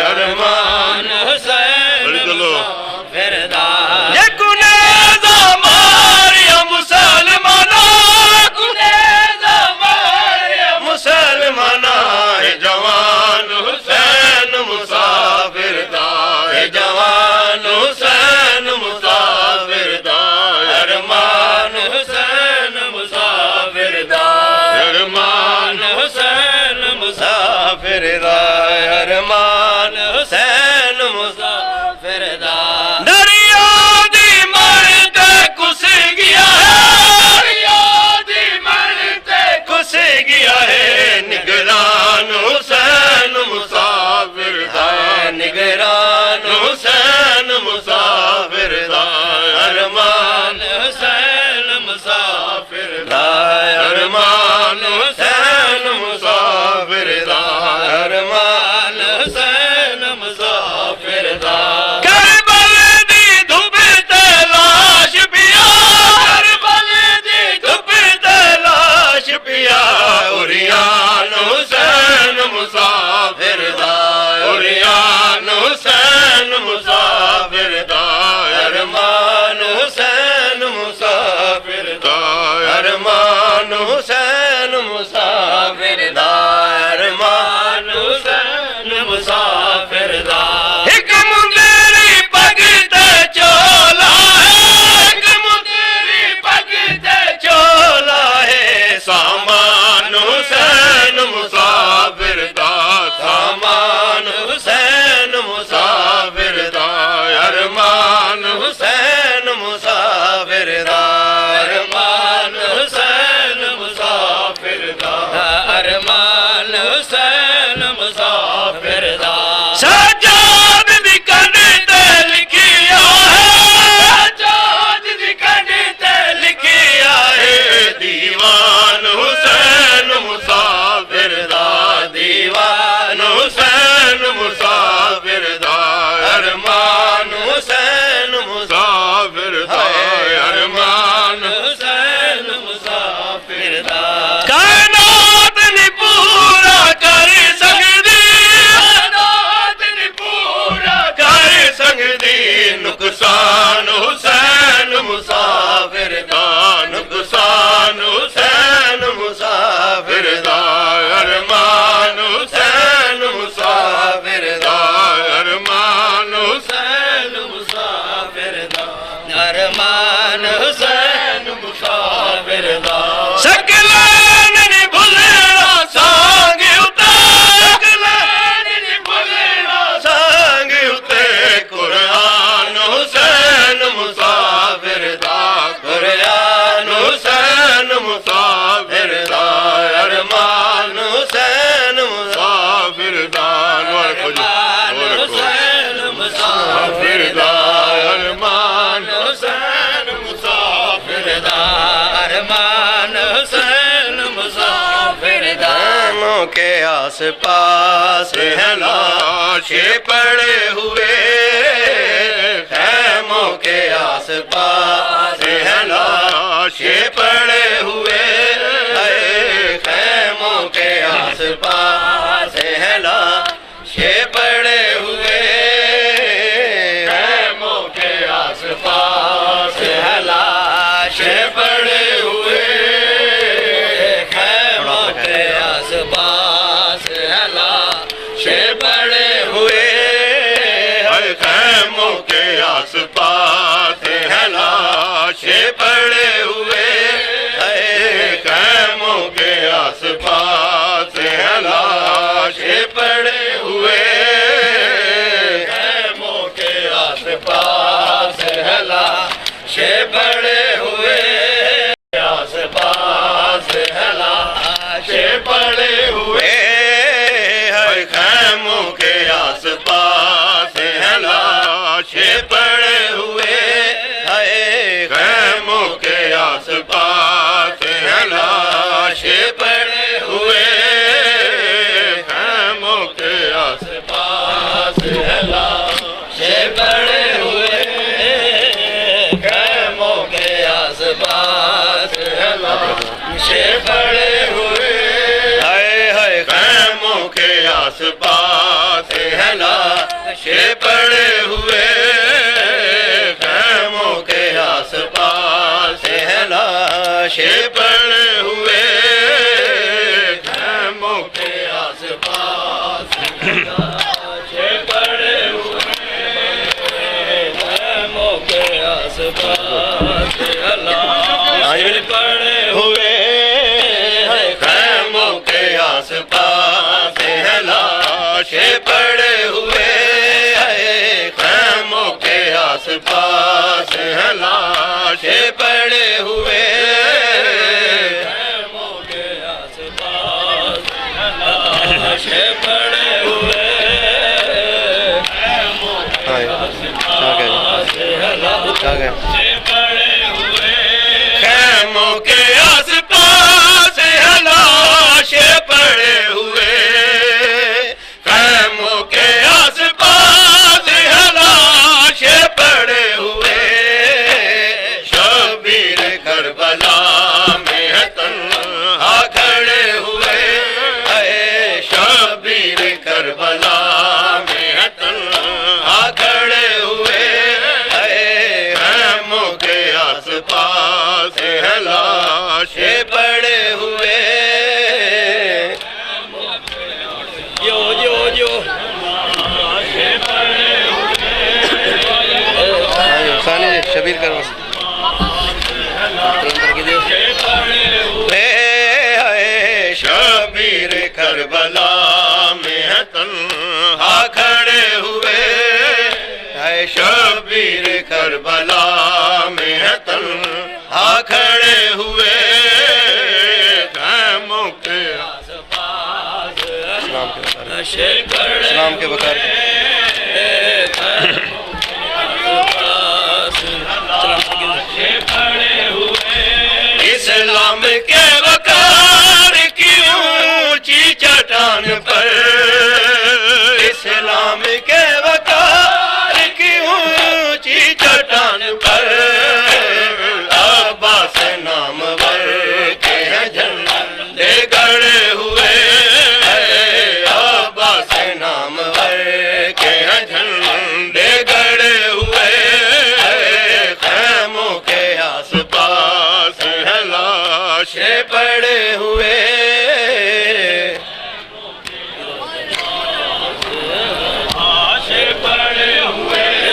[SPEAKER 5] ارمان حسین مسافر دا یہ کنیزہ ماریا مسلمانہ کنیزہ مسافر دا ارمان حسین مسافر دا دریا دی مرتے کس گیا ہے دریا دی مرتے کس گیا ہے نگران حسین مسافر دا نگران حسین مسافر دا ارمان حسین مسافر دا ارمان حسین مسافر دا ارمان حسین مسافر دا کربل دی دھوپ تے لاش پیا کربل دی دھوپ تے لاش پیا اوریان حسین مسافر دا اوریان حسین مسافر دا ارمان حسین مسافر دا ارمان حسین مسافر دا ارمان حسین مسافر دا ایک مندری پگ تے چولا ہے ایک مندری پگ تے چولا ہے سامان حسین مسافر دا سامان حسین مسافر دا ارمان حسین مسافر دا ارمان حسین مسافر دا ارمان حسین مسافر دا سجاد دی کنڈ تے لکھیا ہے سجاد دی کنڈ تے لکھیا ہے دیوان حسین مسافر دا دیوان حسین مسافر دا ارمان حسین مسافر دا ارمان حسین مسافر دا کائنات نہیں پورا کر سکدی کائنات نہیں پورا کر سکدی نقصان حسین مسافر دا نقصان حسین مسافر دا ارمان حسین مسافر دا ارمان حسین مسافر دا ارمان حسین مسافر دا شکلین نہیں بھولنا سانگ اتے شکلین نہیں بھولنا سانگ اتے قرآن حسین مسافر دا قرآن حسین مسافر دا ارمان حسین مسافر دا ارمان حسین مسافر دا ارمان حسین مسافر دا ارمان حسین مسافر دا خیموں کے آس پاس ہیں لاشیں پڑے ہوئے خیموں کے آس پاس ہیں لاشیں پڑے ہوئے خیموں کے آس پاس ہیں لاشیں پڑے ہوئے خیموں کے آس پاس ہیں لاشیں پڑے ہوئے خیموں کے آس پاس ہیں لاشیں پڑے ہوئے خیموں کے آس پاس ہیں لاشیں پڑے ہوئے خیموں کے آس پاس ہیں لاشیں پڑے ہوئے خیموں کے آس پاس ہیں لاشیں پڑے ہوئے آس پاس ہیں لاشیں پڑے ہوئے خیموں کے آس پاس ہیں لاشیں پڑے ہوئے خیموں کے آس پاس ہیں لاشیں پڑے ہوئے خیموں کے آس پاس ہیں لاشیں پڑے ہوئے خیموں کے آس پاس ہیں لاشیں پڑے ہوئے خیموں کے آس پاس ہیں لاشیں پڑے ہوئے خیموں کے آس پاس ہیں لاشیں پڑے ہوئے خیموں کے آس پاس ہیں لاشیں پڑے ہوئے خیموں کے آس پاس ہیں لاشیں پڑے ہوئے خیموں کے آس پاس ہیں پڑے ہوئے خیموں کے آس پاس لاشیں پڑے ہوئے خیموں کے آس پاس لاشیں پڑے ہوئے شبیر کربلا میں تنہا کھڑے ہوئے اے شبیر کربلا میں تنہا کھڑے ہوئے اے خیموں کے آس پاس لاشیں پڑے ہوئے شبیر کرو شبیر کربلا میں تنہا کھڑے ہوئے اے شبیر کربلا میں تنہا کھڑے ہوئے خیموں کے اسلام کے بغیر اسلام کے وقار کی اونچی چٹان پر اسلام کے وقار کی اونچی چٹان پر عباس نامور کے جھنڈے گڑے ہوئے عباس نامور کے جھنڈے گڑے ہوئے خیموں کے آس پاس لاشیں پڑے ہوئے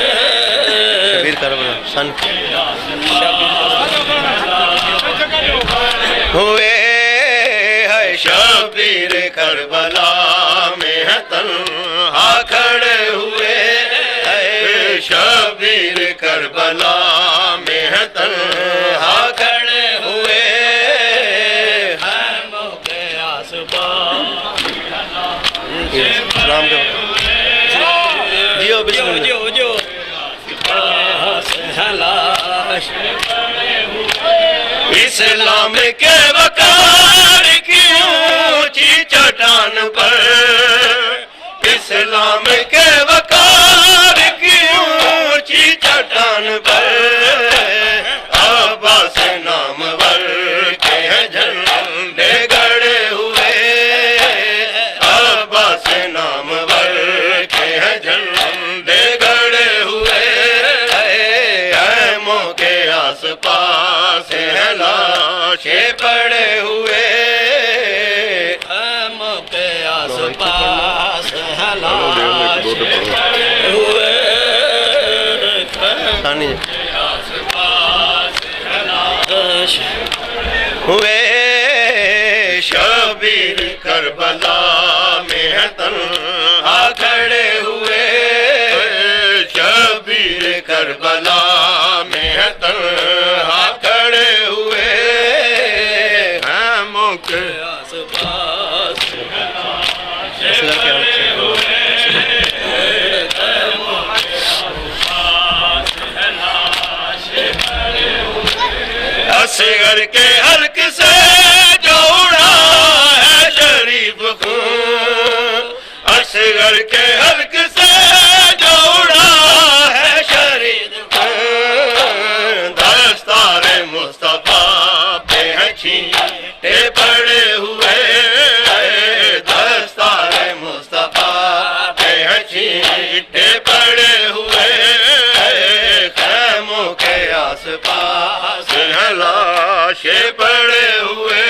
[SPEAKER 5] شبیر کربلا سن ہوئے ہے شبیر کربلا میں تنہا کھڑے ہوئے ہے شبیر کربلا میں تنہا کھڑے ہوئے خیموں کے آس پاس جیو بسم اللہ اسلام کے وقار کی اونچی چٹان پر اسلام کے وقار کی اونچی چٹان پر عباس نامور کے جھنڈے گڑے ہوئے عباس نامور کے جھنڈے گڑے ہوئے خیموں کے آس پاس لاشیں پڑے ہوئے خیموں کے آس پاس لاشیں پڑے ہوئے ہوئے شبیر کربلا میں تنہا کھڑے ہوئے شبیر کربلا میں تنہا کھڑے ہوئے خیموں کے آس پاس اصغر کے حلق سے جوڑا ہے شریف خون اصغر کے حلق سے جوڑا ہے شریف خون دستار مصطفیٰ پہ ہیں چھینٹے پڑے ہوئے دستار مصطفیٰ پہ ہیں چھینٹے پڑے ہوئے خیموں کے آس پاس لاشیں پڑے ہوئے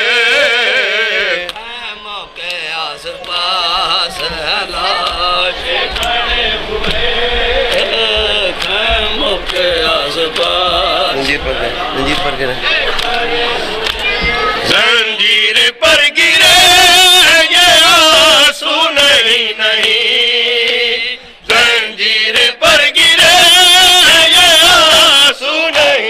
[SPEAKER 5] خیموں کے آس پاس لاشیں پڑے ہوئے خیموں کے آس پاس زنجیر پر گرے زنجیر پر گرے یہ آنسو نہیں زنجیر پر گرے یہ آنسو نہیں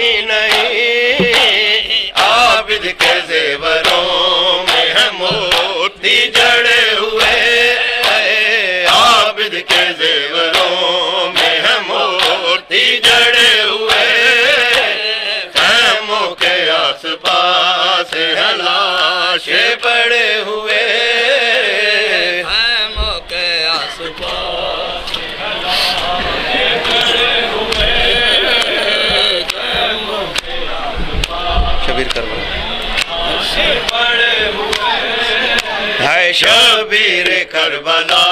[SPEAKER 5] عابد کے زیوروں میں ہے موتی جڑے ہوئے، عابد کے زیوروں میں ہے موتی جڑے ہوئے، خیموں کے آس پاس ہیں لاشیں پڑے ہوئے، خیموں کے آس پاس ہیں لاشیں پڑے ہوئے، خیموں کے آس پاس شبیر کربلا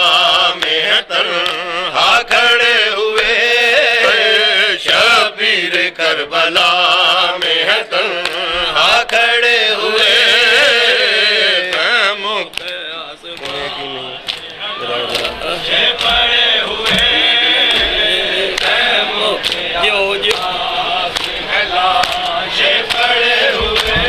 [SPEAKER 5] میں ہے تنہا کھڑے ہوئے، شبیر کربلا میں ہے تنہا کھڑے ہوئے، خیموں کے آس پاس پڑے ہوئے، خیموں کے آس پاس پڑے ہوئے،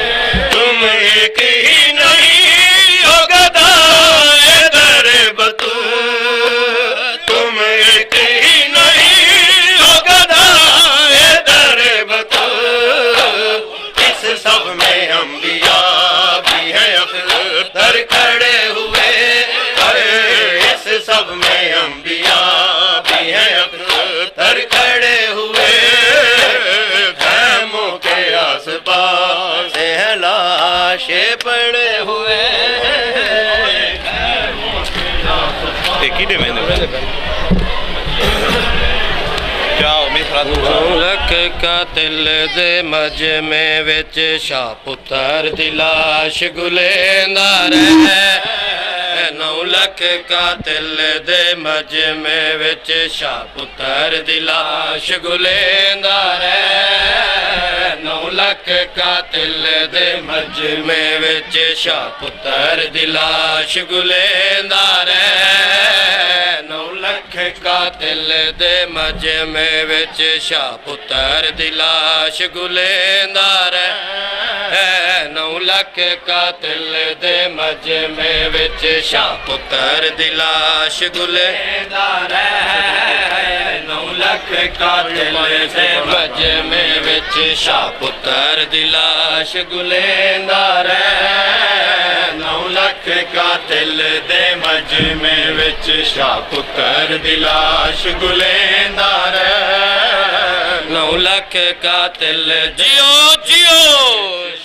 [SPEAKER 5] تم ایک ہی نہیں ہو گدائے در بطور، تم ایک ہی نہیں ہو گدائے در بطور، اس سب میں انبیاء بھی ہیں اختر کھڑے ہوئے، اس سب میں انبیاء بھی ہیں اختر کھڑے ہوئے، خیموں کے آس پاس ہیں لاشیں پڑے ہوئے، لکھ قاتل دے مجمع وچ شاہ پتر دی لاش گلیندار ہے، 9 لکھ قاتل دے مجمع وچ شاہ پتر دی لاش گلیندار ہے، 9 لکھ قاتل دے مجمع وچ شاہ پتر دی لاش گلیندار ہے، 9 لکھ قاتل دے مجمع وچ شاہ پتر دی لاش گلیندار ہے، 9 لکھ قاتل دے مجمع وچ شاہ پتر دی لاش گلیندار ہے، 9 لکھ قاتل دے مجمع وچ شاہ پتر دی لاش گلیندار ہے، 9 لکھ قاتل دے مجمع وچ شاہ پتر دی لاش گلیندار ہے، 9 لکھ قاتل جیو جیو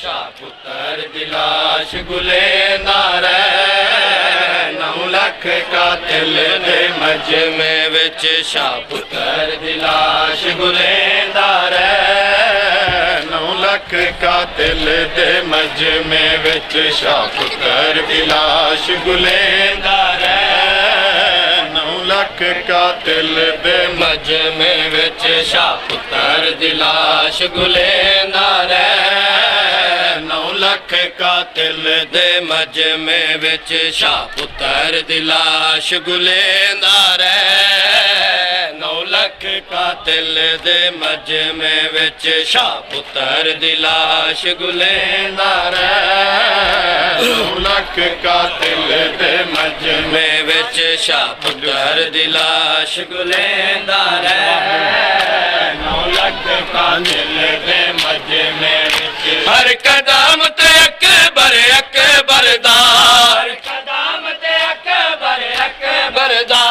[SPEAKER 5] شاہ پتر دی لاش گلیندار ہے، 9 لکھ قاتل دے مجمع وچ شاہ پتر دی لاش گلیندار ہے، 9 لکھ قاتل دے مجمع وچ شاہ پتر دی لاش گلیندار ہے، 9 لکھ قاتل دے مجمع وچ شاہ پتر دی لاش گلیندار ہے، 9 لکھ قاتل دے مجمع وچ شاہ پتر دی لاش گلیندار ہے، 9 لکھ قاتل دے مجمع وچ شاہ پتر دی لاش گلیندار ہے، 9 لکھ قاتل دے مجمع وچ شاہ پتر دی لاش گلیندار ہے، 9 لکھ قاتل دے مجمع وچ ہر قدم تے اکبر اکبر دا، ہر قدم تے اکبر اکبر دا،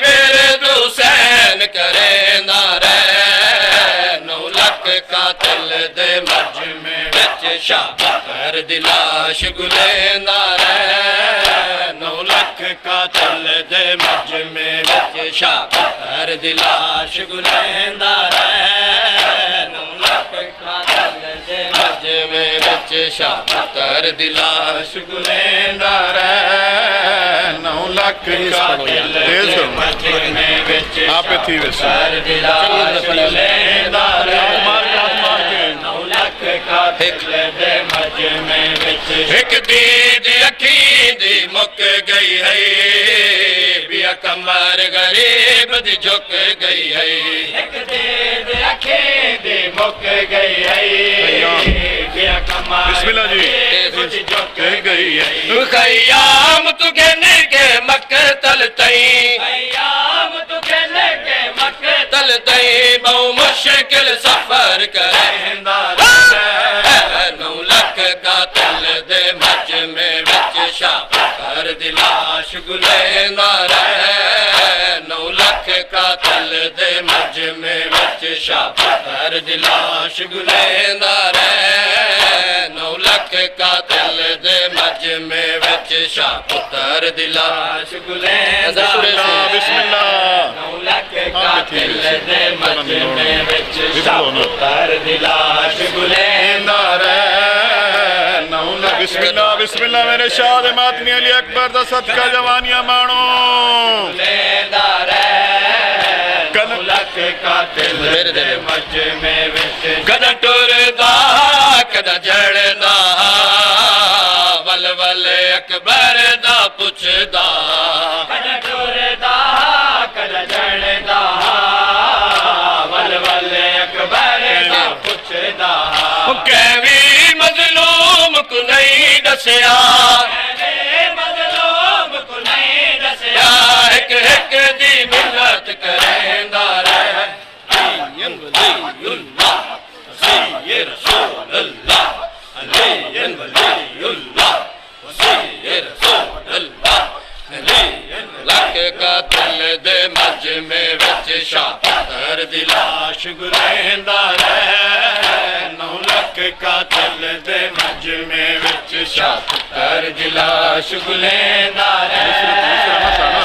[SPEAKER 5] ورد حسین کریندہ رہے، 9 لکھ قاتل دے مجمع وچ شاہ پتر دی لاش گلیندہ رہے، 9 لکھ قاتل دے مجمع وچ شاہ پتر دی لاش گلیندہ رہے، 9 لکھ قاتل دے مجمع وچ شاہ پتر دی لاش گلیندہ رہے، 9 لکھ قاتل دے مجمع وچ شاہ پتر دی لاش گلیندہ رہے، 9 لکھ قاتل دے مجمع وچ ایک دید اکھی دی مک گئی ہے، بیا کمر غریب دی جھک گئی ہے، ایک دید اکھی دی مک گئی ہے، بیا کمر غریب دی جھک گئی ہے، خیام تو کہنے کے مقتل تئیں، خیام تو کہنے کے مقتل تئیں، بہو مشکل سفر کریندہ رہے، 9 لکھ قاتل دے مجمع وچ شاہ پتر دی لاش گلیندہ رہے 9 لکھ قاتل دے مجمع وچ شاہ پتر دی لاش گلیندہ رہے 9 لکھ قاتل دے مجمع وچ شاہ پتر دی لاش گلیندہ رہے
[SPEAKER 3] بسم اللہ
[SPEAKER 5] 9 لکھ قاتل دے مجمع وچ شاہ پتر دی لاش گلیندہ رہے 9 لکھ
[SPEAKER 3] بسم اللہ بسم اللہ میرے شاہ ماتمی علی اکبر دا صدقہ جوانیاں مانو
[SPEAKER 5] گلیندہ رہے 9 لکھ قاتل دے مجمع وچ کدا ٹردا کدا جڑدا ول ول اکبر دا پوچھدا کدا ٹردا کدا جڑدا ول ول اکبر دا پوچھدا کیویں مظلوم کو نہیں دسیا مظلوم کو نہیں دسیا ایک ایک دی ملت کریندا رہے ولی اللہ وصی رسول اللہ علی ولی اللہ وصی رسول اللہ علی لکھ قاتل دے مجمع وچ شاہ پتر دی لاش گلیندہ رہے 9 لکھ قاتل دے مجمع وچ شاہ پتر دی لاش گلیندہ رہے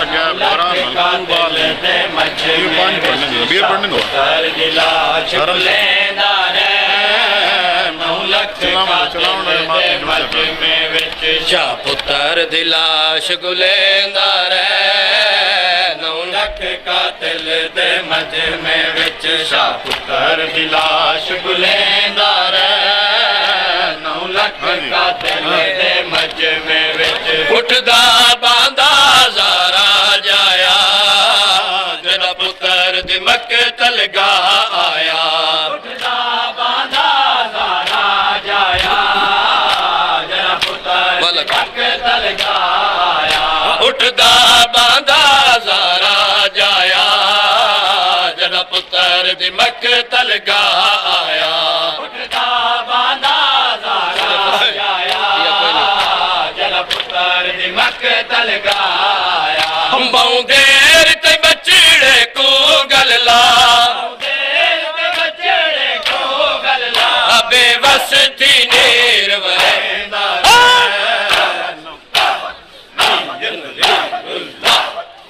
[SPEAKER 5] 9 لکھ قاتل دے مجمع وچ شاہ پتر دی لاش گلیندہ رہے 9 لکھ قاتل دے مجمع وچ شاہ پتر دی لاش گلیندہ رہے 9 لکھ قاتل دے مجمع وچ شاہ پتر دی لاش گلیندہ رہے 9 لکھ قاتل دے مجمع وچ اٹھدا باندھا زارا جایا جڑا پتر دی مقتل گاہ آیا اٹھدا باندھا زارا جایا جڑا پتر دی مقتل گاہ آیا اٹھدا باندھا زارا جایا جڑا پتر دی مقتل گاہ آیا اٹھدا باندھا زارا جایا جڑا پتر دی مقتل گاہ آیا بہوں دیر تے بچڑے کو گل لا بے بس تھی نیر وریندہ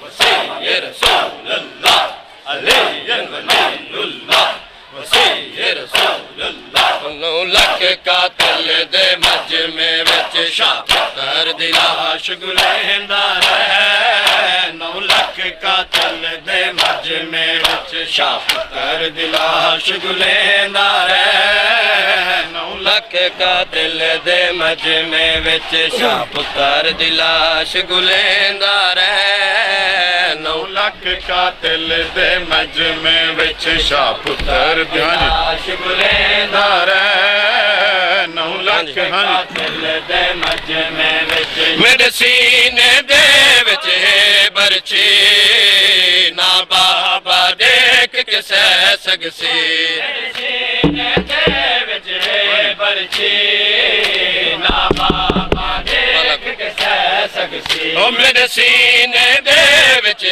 [SPEAKER 5] وصی رسول اللہ علی ولی اللہ وصی رسول اللہ 9 لکھ قاتل دے مجمع وچ شاہ پتر دی لاش گلیندہ رہے 9 لکھ قاتل دے مجمع وچ شاہ پتر دی لاش گلیندہ رہے 9 لکھ قاتل دے مجمع وچ شاہ پتر دی لاش گلیندہ رہے 9 لکھ قاتل دے مجمع وچ شاہ پتر دی لاش گلیندہ رہے 9 لکھ قاتل دے مجمع وچ میرے سینے دے وچ برچی نا بابا دیکھ کے سہ سگسی میرے سینے دے وچ برچی نا بابا دیکھ کے سہ سگسی او میرے سینے دے وچ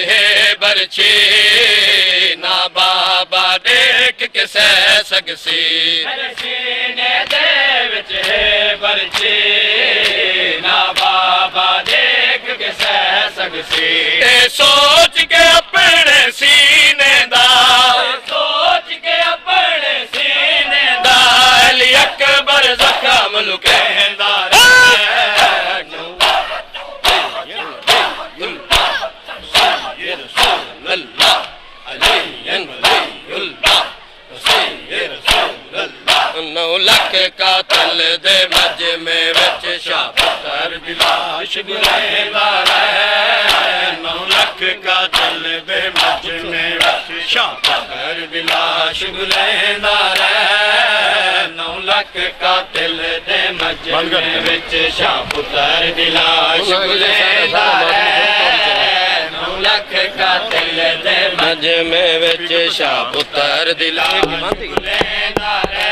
[SPEAKER 5] برچی نا بابا دیکھ کے سہ سگسی میرے سینے دے وچ برچی نا بابا دیکھ کے سہ سگسی اے سوچ کے اپنے سینے دا سوچ کے اپنے سینے دا علی اکبر زخم لکیندا رسول اللہ علی ولی اللہ وصی رسول اللہ 9 لکھ قاتل دے مجمع وچ شاہ پتر دی لاش گلیندہ رہے 9 لکھ قاتل دے مجمع وچ شاہ پتر دی لاش گلیندہ رہے 9 لکھ قاتل دے مجمع وچ شاہ پتر دی لاش گلیندہ رہے 9 لکھ قاتل دے مجمع وچ شاہ پتر دی لاش گلیندہ رہے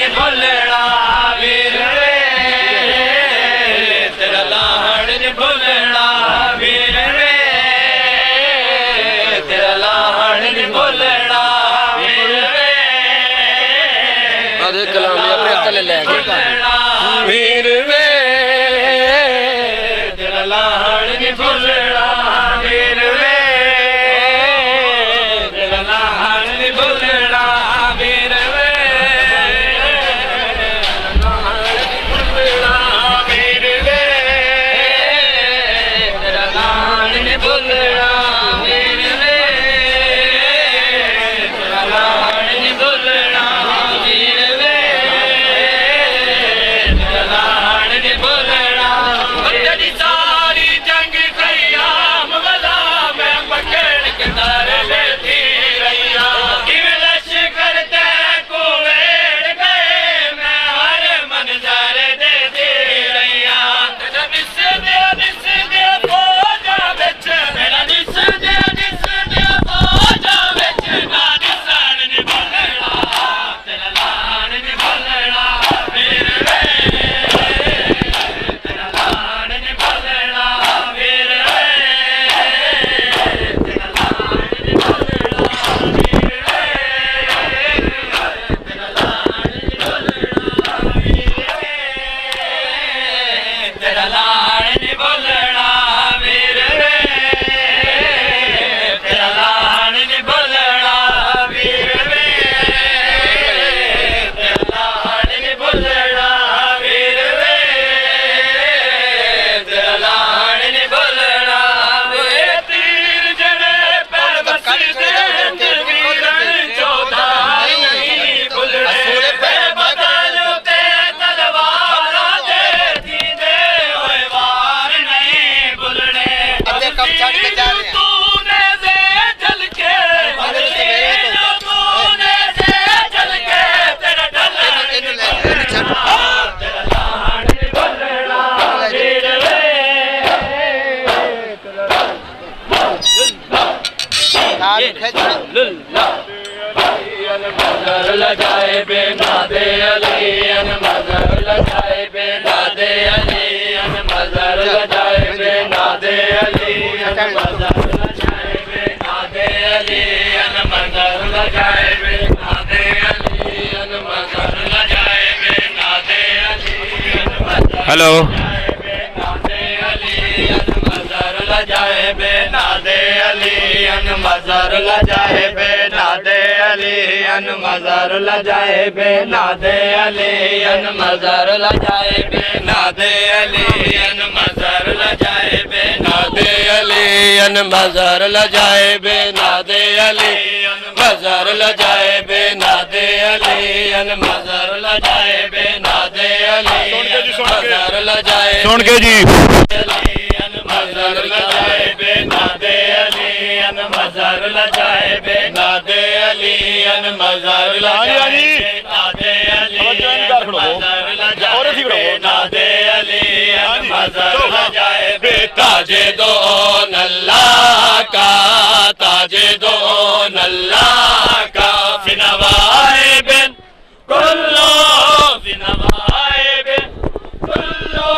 [SPEAKER 2] نہیں بھولنا ویر وے تیرا لاڑ نہیں بھولنا ویر وے تیرا لاڑ نہیں بھولنا ویر وے
[SPEAKER 5] آدھے کلامی اپنے تلے لے گئے
[SPEAKER 2] ویر وے تیرا لاڑ نہیں بھولنا ویر وے تیرا لاڑ نہیں بھولنا ویر وے تیرا لاڑ نہیں بھولنا ویر وے تیرا لاڑ نہیں بھولنا ویر وے تیرا لاڑ نہیں بھولنا تیری ساری جنگ خیام والا میں پکڑ کے تار لیتی رہیا کیویں لشکر تے کوڑ گئے میں ہر منظر دیتی رہیا تیرا نس دے فوجاں وچ میرا نس دے فوجاں وچ نہ نسان نہیں بھولنا تیرا لاڑ نہیں بھولنا ویر وے تیرا لاڑ نہیں بھولنا ویر وے تیرا لاڑ نہیں بھولنا ویر وے تیرا لاڑ نہیں بھولنا ویر وے تیرا لاڑ نہیں بھولنا ویر وے تیرا لاڑ نہیں بھولنا ویر وے تیرا لاڑ نہیں بھولنا ویر وے تیرا لاڑ نہیں بھولنا وے تیر جڑے پر بسدے تیرن چودھائی بھولنے پہ بدل تے تلواراں دے دیندے ہوئے وار نہیں بھولنے تو نے سے جل کے تو نے سے جل کے تیرا ڈل تیرا لاڑ نہیں بھولنا ویر وے مظہر لجائے بے نادے علی مظہر لجائے بے نادے علی مظہر لجائے بے نادے علی مظہر لجائے بے نادے علی مظہر لجائے بے نادے علی مظہر لجائے بے نادے علی
[SPEAKER 1] ہلو
[SPEAKER 2] مظہر لجائے بے نادے علی مظہر لجائے بے نادے علی مظہر لجائے بے نادے علی مظہر لجائے بے نادے علی مظہر لجائے بے نادے علی
[SPEAKER 5] مظہر لجائے بے نادے علی مظہر لجائے بے نادے علی مظہر لجائے بے نادے علی مظہر لجائے
[SPEAKER 1] سن کے جی
[SPEAKER 2] مظہر لجائے بے نادے علی مظہر لجائے بے نادے علی مظہر لجائے بے نادے علی مظہر لجائے بے نادے علی مظہر لجائے بے
[SPEAKER 5] تاج دون اللہ کا تاج دون اللہ کا فی نوائے بن کلو فی نوائے بن کلو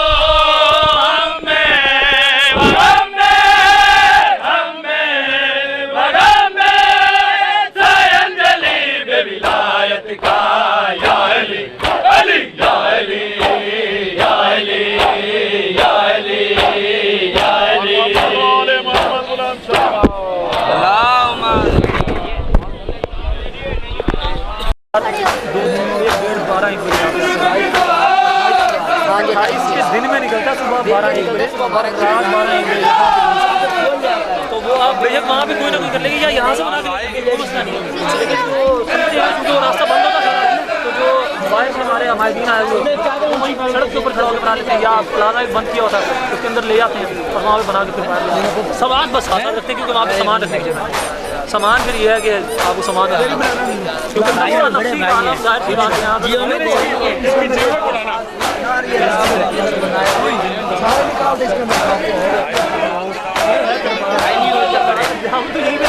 [SPEAKER 6] دن میں نکلتا صبح 12-1 بجے رات 12-1 بجے تو وہ آپ بھیجیں وہاں پہ کوئی نہ کوئی کر لے گی یا یہاں سے بنا کے کوئی مسئلہ نہیں لیکن جو راستہ بند ہوتا تھا تو جو باہر سے ہمارے ہمارے آئے ہوئے وہ وہیں سڑک کے اوپر کھڑا کے بنا لیتے ہیں یا پلازا ایک بند کیا ہوتا ہے اس کے اندر لے جاتے ہیں اور وہاں پہ بنا کے پھر باہر لیتے ہیں سامان بس ہاتھ رکھتے ہیں کیونکہ وہاں پہ سامان رکھنے کی جگہ سامان پھر یہ ہے کہ آپ کو سامان کیونکہ نفسی کھانا ظاہر سی بات ہے ہم تو یہی کہتے ہیں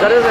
[SPEAKER 6] ضرور